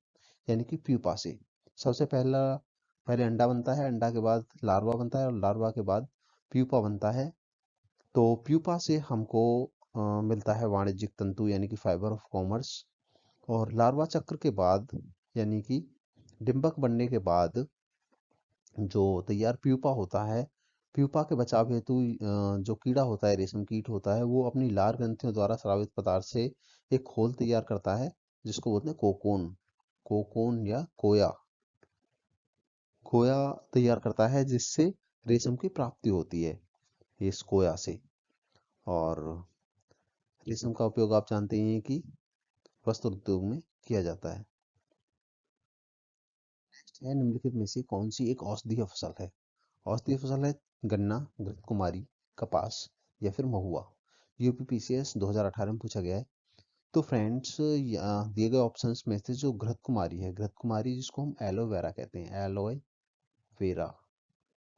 यानी कि प्यूपा से। सबसे पहले अंडा बनता है, अंडा के बाद लार्वा बनता है और लार्वा के बाद प्यूपा बनता है। तो प्यूपा से हमको मिलता है वाणिज्यिक तंतु यानी कि फाइबर ऑफ कॉमर्स। और लार्वा चक्र के बाद यानी कि डिंबक बनने के बाद जो तैयार प्यूपा होता है, प्यूपा के बचाव हेतु जो कीड़ा होता है, रेशम कीट होता है, वो अपनी लार ग्रंथियों द्वारा स्रावित पदार्थ से एक खोल तैयार करता है, जिसको बोलते हैं कोकोन। कोकोन या कोया, कोया तैयार करता है, जिससे रेशम की प्राप्ति होती है इस कोया से। और रेशम का उपयोग आप जानते ही हैं कि वस्त्र उद्योग में किया जाता है। नेक्स्ट है, निम्नलिखित में से कौन सी एक औषधीय फसल है? औषधीय फसल है गन्ना, घृतकुमारी, कपास या फिर महुआ। यूपीपीसीएस 2018 में पूछा गया है। तो फ्रेंड्स, दिए गए ऑप्शंस में से जो घृतकुमारी है, घृतकुमारी जिसको हम एलोवेरा कहते हैं, एलोवेरा,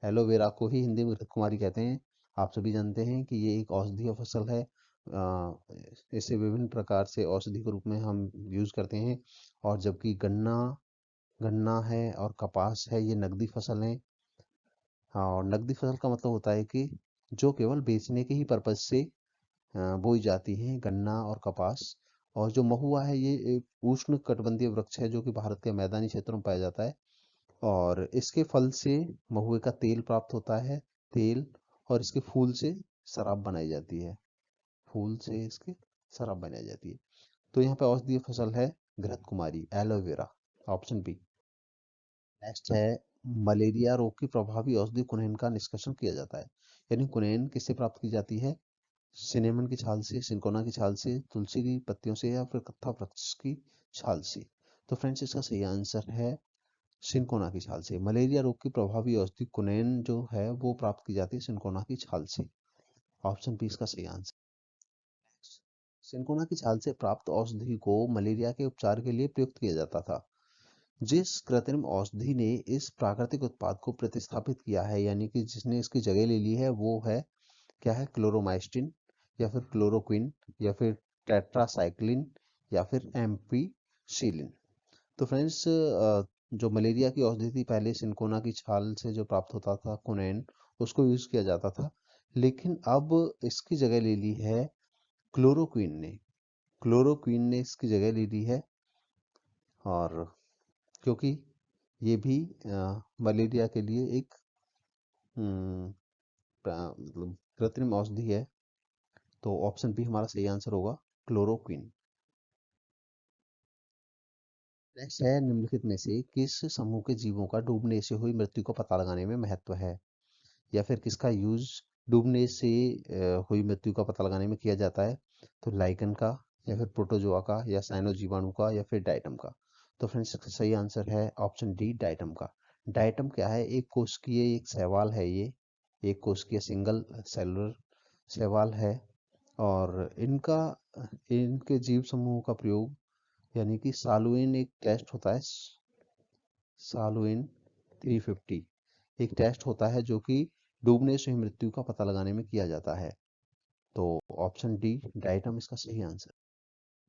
एलोवेरा को ही हिंदी में घृतकुमारी कहते हैं। आप सभी जानते हैं कि ये एक औषधीय फसल है। इसे विभिन्न प्रकार से औषधि के रूप में हम यूज करते हैं। और जबकि गन्ना गन्ना है और कपास है, ये नकदी फसल है। हाँ, और नकदी फसल का मतलब होता है कि जो केवल बेचने के ही पर्पज से बोई जाती हैं, गन्ना और कपास। और जो महुआ है, ये एक उष्ण कटिबंधीय वृक्ष है जो कि भारत के मैदानी क्षेत्रों में पाया जाता है। और इसके फल से महुए का तेल प्राप्त होता है, तेल। और इसके फूल से शराब बनाई जाती है, फूल से इसके शराब बनाई जाती है। तो यहाँ पे औषधीय फसल है घृत कुमारी, एलोवेरा, ऑप्शन बी। नेक्स्ट है, मलेरिया रोग की प्रभावी औषधि कुनैन का निष्कर्षण किया जाता है। यानी कुनैन किससे प्राप्त की जाती है? सिनेमन की छाल से, सिंकोना की छाल से, तुलसी की पत्तियों से, या फिर कत्था वृक्ष की छाल से। तो फ्रेंड्स, इसका सही आंसर है सिंकोना की छाल से। मलेरिया रोग की प्रभावी औषधि कुनैन जो है वो प्राप्त की जाती है सिंकोना की छाल से। ऑप्शन बी इसका सही आंसर। सिंकोना की छाल से प्राप्त औषधि को मलेरिया के उपचार के लिए प्रयुक्त किया जाता था। जिस कृत्रिम औषधि ने इस प्राकृतिक उत्पाद को प्रतिस्थापित किया है, यानी कि जिसने इसकी जगह ले ली है, वो है क्या है? क्लोरोमाइस्टिन, या फिर क्लोरोक्विन, या फिर टेट्रासाइक्लिन, या फिर एम्पीसिलिन। तो फ्रेंड्स, जो मलेरिया की औषधि थी पहले सिंकोना की छाल से जो प्राप्त होता था कुनैन, उसको यूज किया जाता था। लेकिन अब इसकी जगह ले ली है क्लोरोक्वीन ने इसकी जगह ले ली है, और क्योंकि ये भी मलेरिया के लिए एक हम्म, मतलब कृत्रिम औषधि है। तो ऑप्शन बी हमारा सही आंसर होगा, क्लोरोक्वीन। नेक्स्ट है, निम्नलिखित में से किस समूह के जीवों का डूबने से हुई मृत्यु का पता लगाने में महत्व है, या फिर किसका यूज डूबने से हुई मृत्यु का पता लगाने में किया जाता है? तो लाइकन का, या फिर प्रोटोजोआ का, या साइनो जीवाणु का, या फिर डाइटम का। तो फ्रेंड्स इसका सही आंसर है ऑप्शन डी, डाइटम का। डाइटम क्या है? एक कोशिकीय एक शैवाल है ये, एक कोशिकीय सिंगल सेलुलर शैवाल है। और इनके जीव समूह का प्रयोग, यानी कि सालुइन एक टेस्ट होता है, सालुइन 350 एक टेस्ट होता है जो कि डूबने से हुई मृत्यु का पता लगाने में किया जाता है। तो ऑप्शन डी, डाइटम इसका सही आंसर।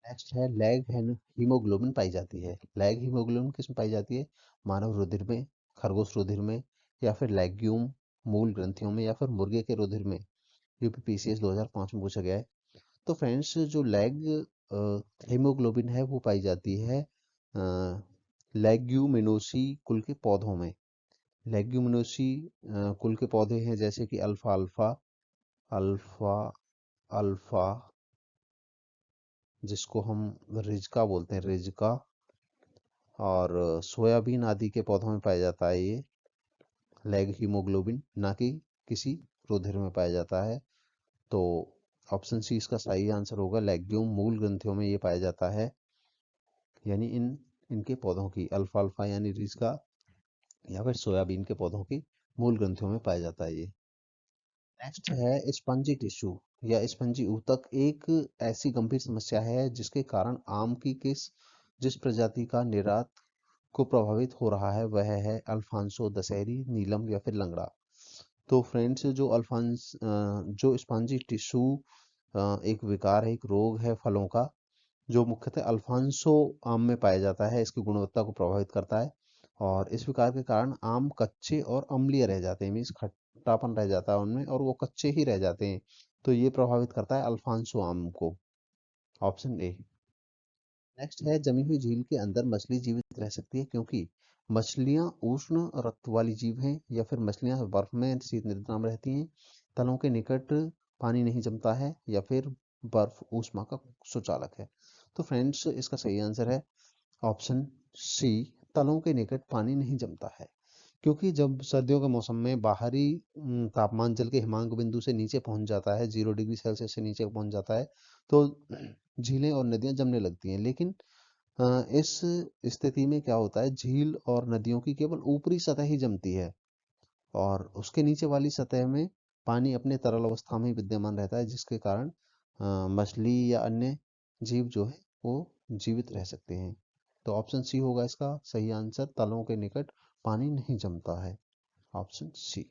नेक्स्ट है, लैग हीमोग्लोबिन पाई जाती है। लैग हीमोग्लोबिन किस में पाई जाती है? मानव रुधिर में, खरगोश रुधिर में, या फिर लैग्यूम मूल ग्रंथियों में, या फिर मुर्गे के रुधिर में। यूपीपीसीएस 2005 में पूछा गया है। तो फ्रेंड्स, जो लैग हीमोग्लोबिन है वो पाई जाती है लेग्यूमिनोसी कुल के पौधों में। लेग्यूमिनोसी कुल के पौधे हैं जैसे कि अल्फा अल्फा, अल्फा अल्फा, जिसको हम रिजका बोलते हैं, रिजका, और सोयाबीन आदि के पौधों में पाया जाता है ये लैग हीमोग्लोबिन, ना कि किसी रुधिर में पाया जाता है। तो ऑप्शन सी इसका सही आंसर होगा, लेग्यूम मूल ग्रंथियों में ये पाया जाता है, यानी इनके पौधों की अल्फा अल्फा यानी रिजका, या फिर सोयाबीन के पौधों की मूल ग्रंथियों में पाया जाता है ये। नेक्स्ट है, स्पंजी टिश्यू या स्पंजी ऊतक एक ऐसी गंभीर समस्या है जिसके कारण आम की जिस प्रजाति का निरात को प्रभावित हो रहा है वह है अल्फांसो, दशहरी, नीलम, या फिर लंगड़ा। तो फ्रेंड्स, जो स्पंजी टिश्यू एक विकार है, एक रोग है फलों का, जो मुख्यतः अल्फांसो आम में पाया जाता है, इसकी गुणवत्ता को प्रभावित करता है। और इस विकार के कारण आम कच्चे और अम्लीय रह जाते हैं, मीन्स खट्टापन रह जाता है उनमें, और वो कच्चे ही रह जाते हैं। तो ये प्रभावित करता है अल्फांसो आम को। Option A. नेक्स्ट है, जमी हुई झील के अंदर मछली जीवित रह सकती है क्योंकि मछलियां उष्ण रक्त वाली जीव हैं, या फिर मछलियां बर्फ में शीत निद्रा में रहती हैं, तलों के निकट पानी नहीं जमता है, या फिर बर्फ ऊष्मा का सुचालक है। तो फ्रेंड्स, इसका सही आंसर है ऑप्शन सी, तलों के निकट पानी नहीं जमता है। क्योंकि जब सर्दियों के मौसम में बाहरी तापमान जल के हिमांक बिंदु से नीचे पहुंच जाता है, 0 डिग्री सेल्सियस से नीचे पहुंच जाता है, तो झीलें और नदियां जमने लगती हैं। लेकिन इस स्थिति में क्या होता है, झील और नदियों की केवल ऊपरी सतह ही जमती है, और उसके नीचे वाली सतह में पानी अपने तरल अवस्था में ही विद्यमान रहता है, जिसके कारण मछली या अन्य जीव जो है वो जीवित रह सकते हैं। तो ऑप्शन सी होगा इसका सही आंसर, तलों के निकट पानी नहीं जमता है। Option C.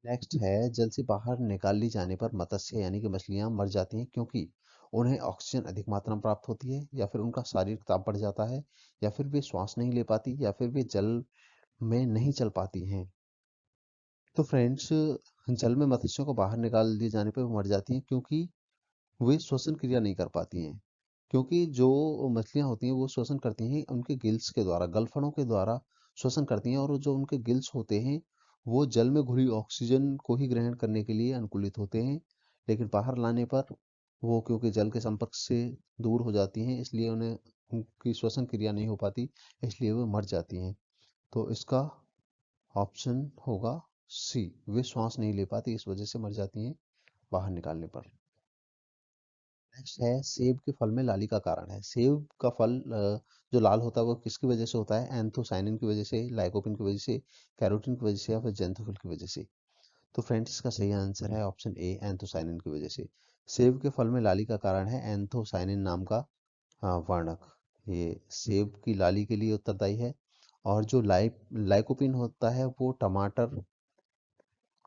नेक्स्ट है, जल से बाहर निकाल ली जाने पर मत्स्य यानी कि मछलियां मर जाती हैं क्योंकि उन्हें ऑक्सीजन अधिक मात्रा में प्राप्त होती है, या फिर उनका शारीरिक ताप बढ़ जाता है, या फिर वे श्वास नहीं ले पाती, या फिर वे जल में नहीं चल पाती हैं। तो फ्रेंड्स, जल में मत्स्यों को बाहर निकाल दिए जाने पर वो मर जाती हैं क्योंकि वे श्वसन क्रिया नहीं कर पाती हैं। क्योंकि जो मछलियां होती हैं वो श्वसन करती हैं उनके गिल्स के द्वारा, गलफड़ों के द्वारा श्वसन करती हैं, और जो उनके गिल्स होते हैं वो जल में घुली ऑक्सीजन को ही ग्रहण करने के लिए अनुकूलित होते हैं। लेकिन बाहर लाने पर वो, क्योंकि जल के संपर्क से दूर हो जाती हैं, इसलिए उन्हें उनकी श्वसन क्रिया नहीं हो पाती, इसलिए वो मर जाती हैं। तो इसका ऑप्शन होगा सी, वे श्वास नहीं ले पाती, इस वजह से मर जाती हैं बाहर निकालने पर। नेक्स्ट है, सेब के फल में लाली का कारण है। सेब का फल जो लाल होता है वो किसकी वजह से होता है? एंथोसाइनिन की वजह से, लाइकोपिन की वजह से, कैरोटीन की वजह से, या फिर जेंथोफिल की वजह से। तो फ्रेंड्स, इसका सही आंसर है ऑप्शन ए, एंथोसाइनिन की वजह से। सेब के फल में लाली का कारण है एंथोसाइनिन नाम का वर्णक। ये सेब की लाली के लिए उत्तरदायी है। और जो लाइकोपिन होता है वो टमाटर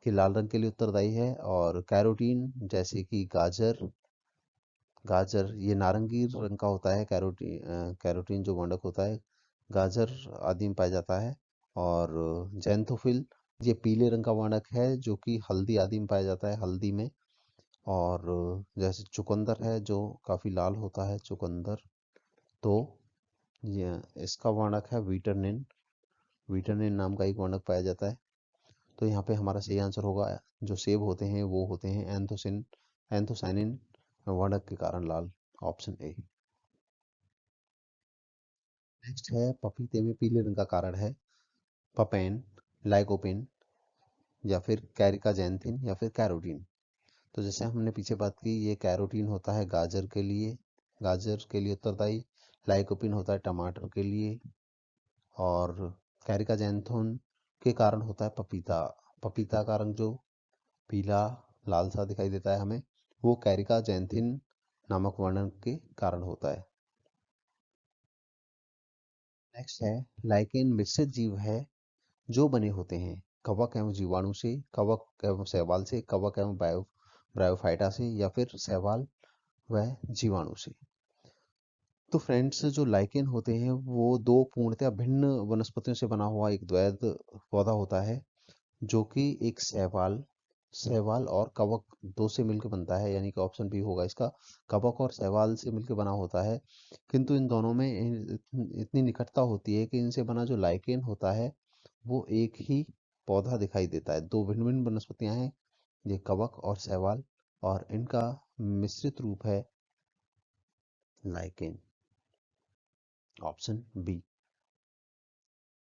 के लाल रंग के लिए उत्तरदायी है। और कैरोटीन, जैसे कि गाजर, गाजर ये नारंगी रंग का होता है, कैरोटीन जो वर्णक होता है गाजर आदि में पाया जाता है। और जेंथोफिल ये पीले रंग का वर्णक है जो कि हल्दी आदि में पाया जाता है, हल्दी में। और जैसे चुकंदर है जो काफ़ी लाल होता है चुकंदर, तो ये इसका वर्णक है विटानिन। विटानिन नाम का एक वर्णक पाया जाता है। तो यहाँ पे हमारा सही आंसर होगा, जो सेब होते हैं वो होते हैं एंथोसाइनिन वर्णक के कारण लाल, ऑप्शन ए। नेक्स्ट है पपीते में पीले रंग का कारण है पपेन, लाइकोपिन, या फिर कैरिकाजेंथिन, या फिर कैरोटीन। तो जैसे हमने पीछे बात की, ये कैरोटीन होता है गाजर के लिए उत्तरदायी, लाइकोपिन होता है टमाटर के लिए, और कैरिकाजेंथोन के कारण होता है पपीता। पपीता का रंग जो पीला लाल सा दिखाई देता है हमें, वो कैरिकाजेंथिन नामक वर्णन के कारण होता है। नेक्स्ट है लाइकेन मिश्रित जीव है जो बने होते हैं कवक एवं जीवाणु से, कवक एवं शैवाल से, कवक एवं ब्रायोफाइटा से, या फिर शैवाल व जीवाणु से। तो फ्रेंड्स, जो लाइकेन होते हैं वो दो पूर्णतः भिन्न वनस्पतियों से बना हुआ एक द्वैध पौधा होता है, जो कि एक शैवाल शैवाल और कवक दो से मिलकर बनता है, यानी कि ऑप्शन बी होगा इसका, कवक और शैवाल से मिलकर बना होता है। किंतु इन दोनों में इतनी निकटता होती है कि इनसे बना जो लाइकेन होता है वो एक ही पौधा दिखाई देता है। दो भिन्न भिन्न वनस्पतियां हैं, ये कवक और शैवाल, और इनका मिश्रित रूप है लाइकेन, ऑप्शन बी।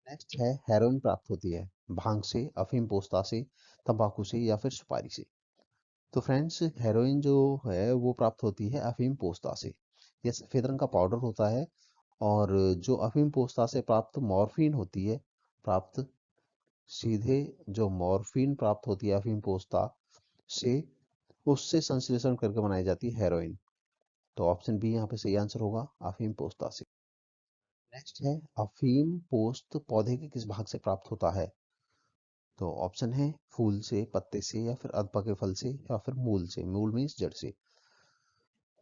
नेक्स्ट है हेरोइन प्राप्त होती है भांग से, अफीम पोस्ता से, तंबाकू से, या फिर सुपारी से। तो फ्रेंड्स, हेरोइन जो है वो प्राप्त होती है अफीम पोस्ता से। यह सफेद रंग का पाउडर होता है, और जो अफीम पोस्ता से प्राप्त मॉर्फिन होती है, प्राप्त सीधे जो मॉर्फिन प्राप्त होती है अफीम पोस्ता से, उससे संश्लेषण करके बनाई जाती है हेरोइन। तो ऑप्शन बी यहाँ पे सही आंसर होगा, अफीम पोस्ता से। नेक्स्ट है अफीम पोस्त पौधे के किस भाग से प्राप्त होता है? तो ऑप्शन है फूल से, पत्ते से, या फिर अधपके फल से, या फिर मूल से। मूल मीन्स जड़ से।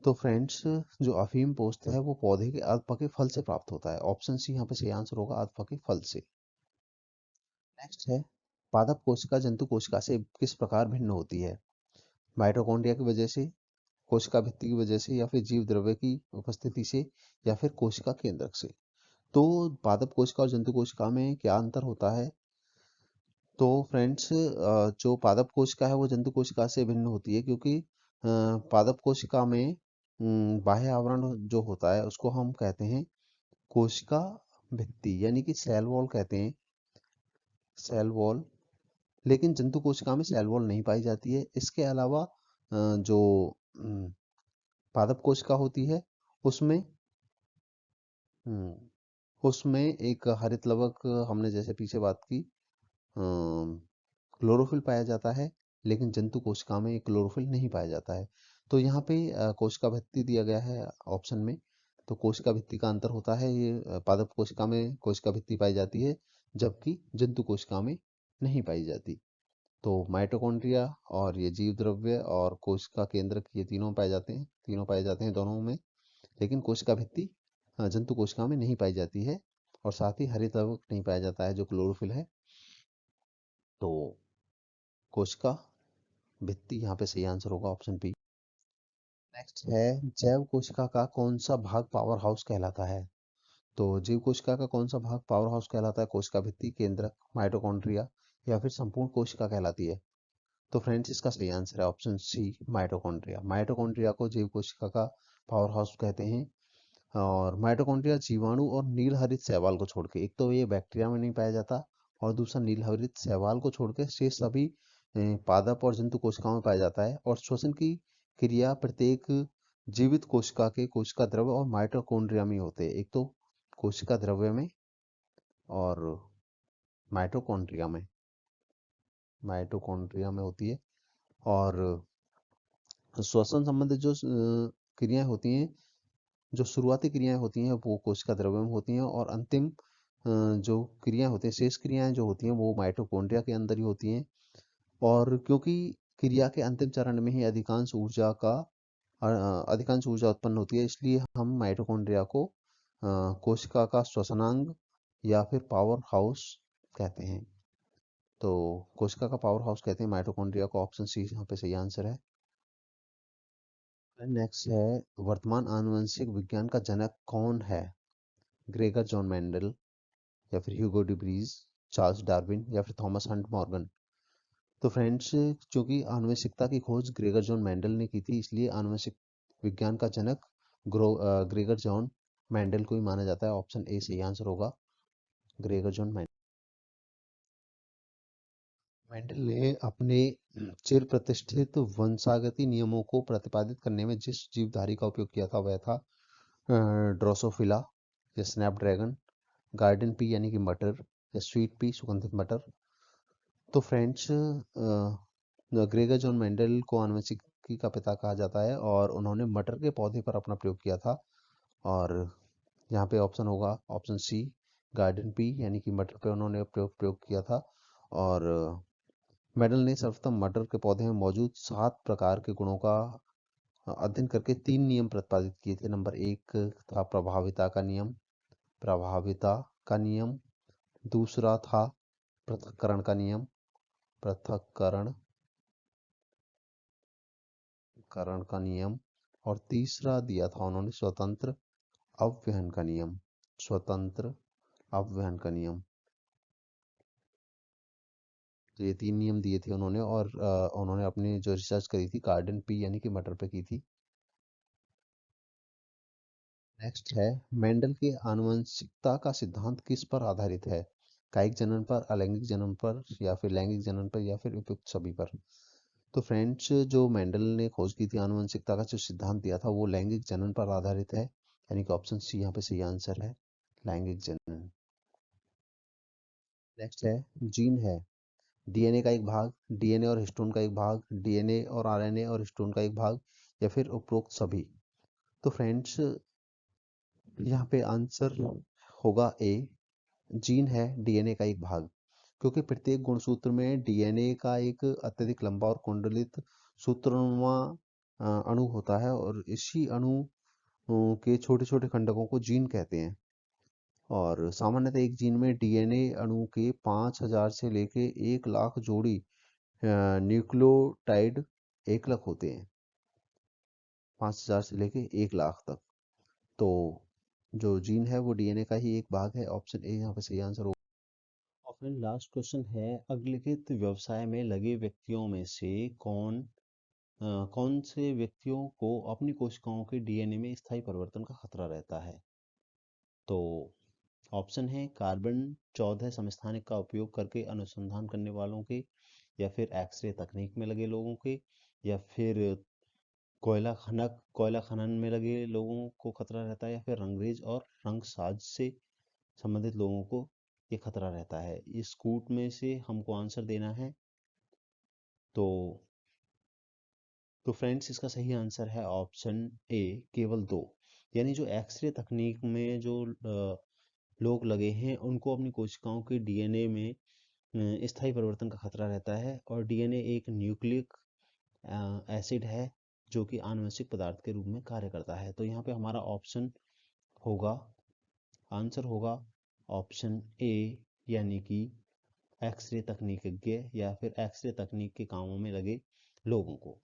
तो फ्रेंड्स, जो अफीम पोस्त है वो पौधे के अधपके फल से प्राप्त होता है। ऑप्शन सी यहाँ पे सही आंसर होगा, अधपके फल से। नेक्स्ट है पादप कोशिका जंतु कोशिका से किस प्रकार भिन्न होती है? माइटोकॉन्ड्रिया की वजह से, कोशिका भित्ति की वजह से, या फिर जीव द्रव्य की उपस्थिति से, या फिर कोशिका केंद्रक से। तो पादप कोशिका और जंतु कोशिका में क्या अंतर होता है? तो फ्रेंड्स, जो पादप कोशिका है वो जंतु कोशिका से भिन्न होती है, क्योंकि पादप कोशिका में बाह्य आवरण जो होता है उसको हम कहते हैं कोशिका भित्ति, यानी कि सेल वॉल कहते हैं, सेल वॉल। लेकिन जंतु कोशिका में सेल वॉल नहीं पाई जाती है। इसके अलावा जो पादप कोशिका होती है उसमें उसमें एक हरित लवक, हमने जैसे पीछे बात की, क्लोरोफिल पाया जाता है, लेकिन जंतु कोशिका में क्लोरोफिल नहीं पाया जाता है। तो यहाँ पे कोशिका भित्ति दिया गया है ऑप्शन में। तो कोशिका भित्ति का अंतर होता है, ये पादप कोशिका में कोशिका भित्ति पाई जाती है, जबकि जंतु कोशिका में नहीं पाई जाती। तो माइटोकॉन्ड्रिया और ये जीव द्रव्य और कोशिका केंद्रक, ये तीनों पाए जाते हैं दोनों में। लेकिन कोशिका भित्ति जंतु कोशिका में नहीं पाई जाती है, और साथ ही हरित लवक नहीं पाया जाता है जो क्लोरोफिल है। तो कोशिका भित्ति यहाँ पे सही आंसर होगा, ऑप्शन बी। नेक्स्ट है जैव कोशिका का कौन सा भाग पावर हाउस कहलाता है? तो जीव कोशिका का कौन सा भाग पावर हाउस कहलाता है? कोशिका भित्ति, केंद्रक, माइटोकॉन्ड्रिया, या फिर संपूर्ण कोशिका कहलाती है? तो फ्रेंड्स, इसका सही आंसर है ऑप्शन सी, माइटोकॉन्ड्रिया। माइटोकॉन्ड्रिया को जीव कोशिका का पावर हाउस कहते हैं। और माइटोकॉन्ड्रिया जीवाणु और नील हरित शैवाल को छोड़ के, एक तो ये बैक्टीरिया में नहीं पाया जाता, और दूसरा नील हरित शैवाल को छोड़ के शेष सभी पादप और जंतु कोशिकाओं में पाया जाता है। और श्वसन की क्रिया प्रत्येक जीवित कोशिका के कोशिका द्रव्य और माइटोकॉन्ड्रिया में होते हैं, एक तो कोशिका द्रव्य में और माइटोकॉन्ड्रिया में माइटोकॉन्ड्रिया में होती है। और श्वसन संबंधित जो क्रियाएं होती हैं, जो शुरुआती क्रियाएं होती हैं वो कोशिका द्रव्य में होती हैं, और अंतिम जो क्रियाएं होती हैं, शेष क्रियाएं जो होती हैं वो माइटोकॉन्ड्रिया के अंदर ही होती हैं। और क्योंकि क्रिया के अंतिम चरण में ही अधिकांश ऊर्जा उत्पन्न होती है, इसलिए हम माइटोकॉन्ड्रिया को कोशिका का श्वसनांग या फिर पावर हाउस कहते हैं। तो कोशिका का पावर हाउस कहते हैं माइटोकॉन्ड्रिया को, ऑप्शन सी यहाँ पे सही आंसर है। नेक्स्ट है, वर्तमान आनुवंशिक विज्ञान का जनक कौन है? ग्रेगर जॉन मेंडल, या फिर ह्यूगो डिब्रीज, चार्ल्स डार्विन, या फिर थॉमस हंट मॉर्गन। तो फ्रेंड्स, चूंकि आनुवंशिकता की खोज ग्रेगर जॉन मेंडल ने की थी, इसलिए आनुवंशिक विज्ञान का जनक ग्रेगर जॉन मेंडल को ही माना जाता है। ऑप्शन ए सही आंसर होगा, ग्रेगर जॉन मेंडल। मेंडल ने अपने चिर प्रतिष्ठित वंशागति नियमों को प्रतिपादित करने में जिस जीवधारी का उपयोग किया था वह था ड्रोसोफिला, या स्नैपड्रैगन, गार्डन पी यानी कि मटर, या स्वीट पी सुगंधित मटर। तो फ्रेंड्स, ग्रेगर जॉन मेंडल को आनुवंशिकी का पिता कहा जाता है और उन्होंने मटर के पौधे पर अपना प्रयोग किया था। और यहाँ पे ऑप्शन होगा ऑप्शन सी, गार्डन पी यानी कि मटर पे उन्होंने प्रयोग किया था। और मेंडल ने सर्वप्रथम मटर के पौधे में मौजूद 7 प्रकार के गुणों का अध्ययन करके 3 नियम प्रतिपादित किए थे। नंबर 1 था प्रभाविता का नियम। दूसरा था पृथक्करण का नियम, पृथक्करण करण का नियम। और तीसरा दिया था उन्होंने स्वतंत्र अववहन का नियम, स्वतंत्र अववहन का नियम। तो ये 3 नियम दिए थे उन्होंने, और उन्होंने अपनी जो रिसर्च करी थी गार्डन पी यानी कि मटर पे की थी। नेक्स्ट है, मेंडल के आनुवंशिकता का सिद्धांत किस पर आधारित है? कायिक जनन पर, अलैंगिक जनन पर, या फिर लैंगिक जनन पर, या फिर उपयुक्त सभी पर। तो फ्रेंड्स, जो मेंडल ने खोज की थी आनुवंशिकता का जो सिद्धांत दिया था वो लैंगिक जनन पर आधारित है, यानी कि ऑप्शन सी यहाँ पे सही आंसर है, लैंगिक जनन। नेक्स्ट है, जीन है डीएनए का एक भाग, डीएनए और हिस्टोन का एक भाग, डीएनए और आरएनए और हिस्टोन का एक भाग, या फिर उपरोक्त सभी। तो फ्रेंड्स, यहाँ पे आंसर होगा ए, जीन है डीएनए का एक भाग। क्योंकि प्रत्येक गुणसूत्र में डीएनए का एक अत्यधिक लंबा और कुंडलित सूत्रनुमा अणु होता है, और इसी अणु के छोटे छोटे खंडकों को जीन कहते हैं। और सामान्यतः एक जीन में डीएनए अणु के 5,000 से लेके 1 लाख जोड़ी न्यूक्लियोटाइड एकलक होते हैं, 5,000 से लेके 1 लाख तक। तो जो जीन है वो डीएनए का ही एक भाग है। ऑप्शन ए यहाँ पे सही आंसर होगा। और फिर लास्ट क्वेश्चन है, अग्रलिखित व्यवसाय में लगे व्यक्तियों में से कौन से व्यक्तियों को अपनी कोशिकाओं के डीएनए में स्थायी परिवर्तन का खतरा रहता है? तो ऑप्शन है कार्बन 14 समस्थानिक का उपयोग करके अनुसंधान करने वालों के, या फिर एक्सरे तकनीक में लगे लोगों के, या फिर कोयला खनन में लगे लोगों को खतरा रहता है, या फिर रंगरेज और रंगसाज से संबंधित लोगों को ये खतरा रहता है। इस कूट में से हमको आंसर देना है। तो फ्रेंड्स, इसका सही आंसर है ऑप्शन ए, केवल 2। यानी जो एक्सरे तकनीक में जो लोग लगे हैं उनको अपनी कोशिकाओं के डीएनए में स्थायी परिवर्तन का खतरा रहता है। और डीएनए एक न्यूक्लिक एसिड है जो कि आनुवंशिक पदार्थ के रूप में कार्य करता है। तो यहाँ पे हमारा ऑप्शन होगा, आंसर होगा ऑप्शन ए, यानी कि एक्सरे तकनीकज्ञ या फिर एक्सरे तकनीक के कामों में लगे लोगों को।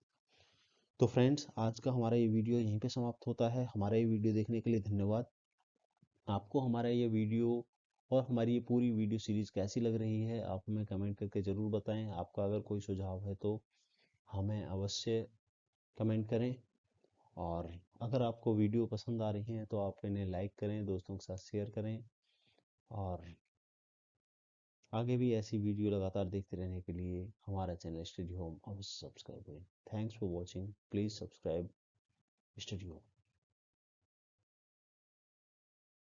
तो फ्रेंड्स, आज का हमारा ये वीडियो यहीं पे समाप्त होता है। हमारा ये वीडियो देखने के लिए धन्यवाद। आपको हमारा ये वीडियो और हमारी ये पूरी वीडियो सीरीज कैसी लग रही है आप हमें कमेंट करके ज़रूर बताएं। आपका अगर कोई सुझाव है तो हमें अवश्य कमेंट करें। और अगर आपको वीडियो पसंद आ रही हैं तो आप इन्हें लाइक करें, दोस्तों के साथ शेयर करें, और आगे भी ऐसी वीडियो लगातार देखते रहने के लिए हमारा चैनल स्टडी होम अवश्य सब्सक्राइब करें। Thanks for watching, please subscribe study home.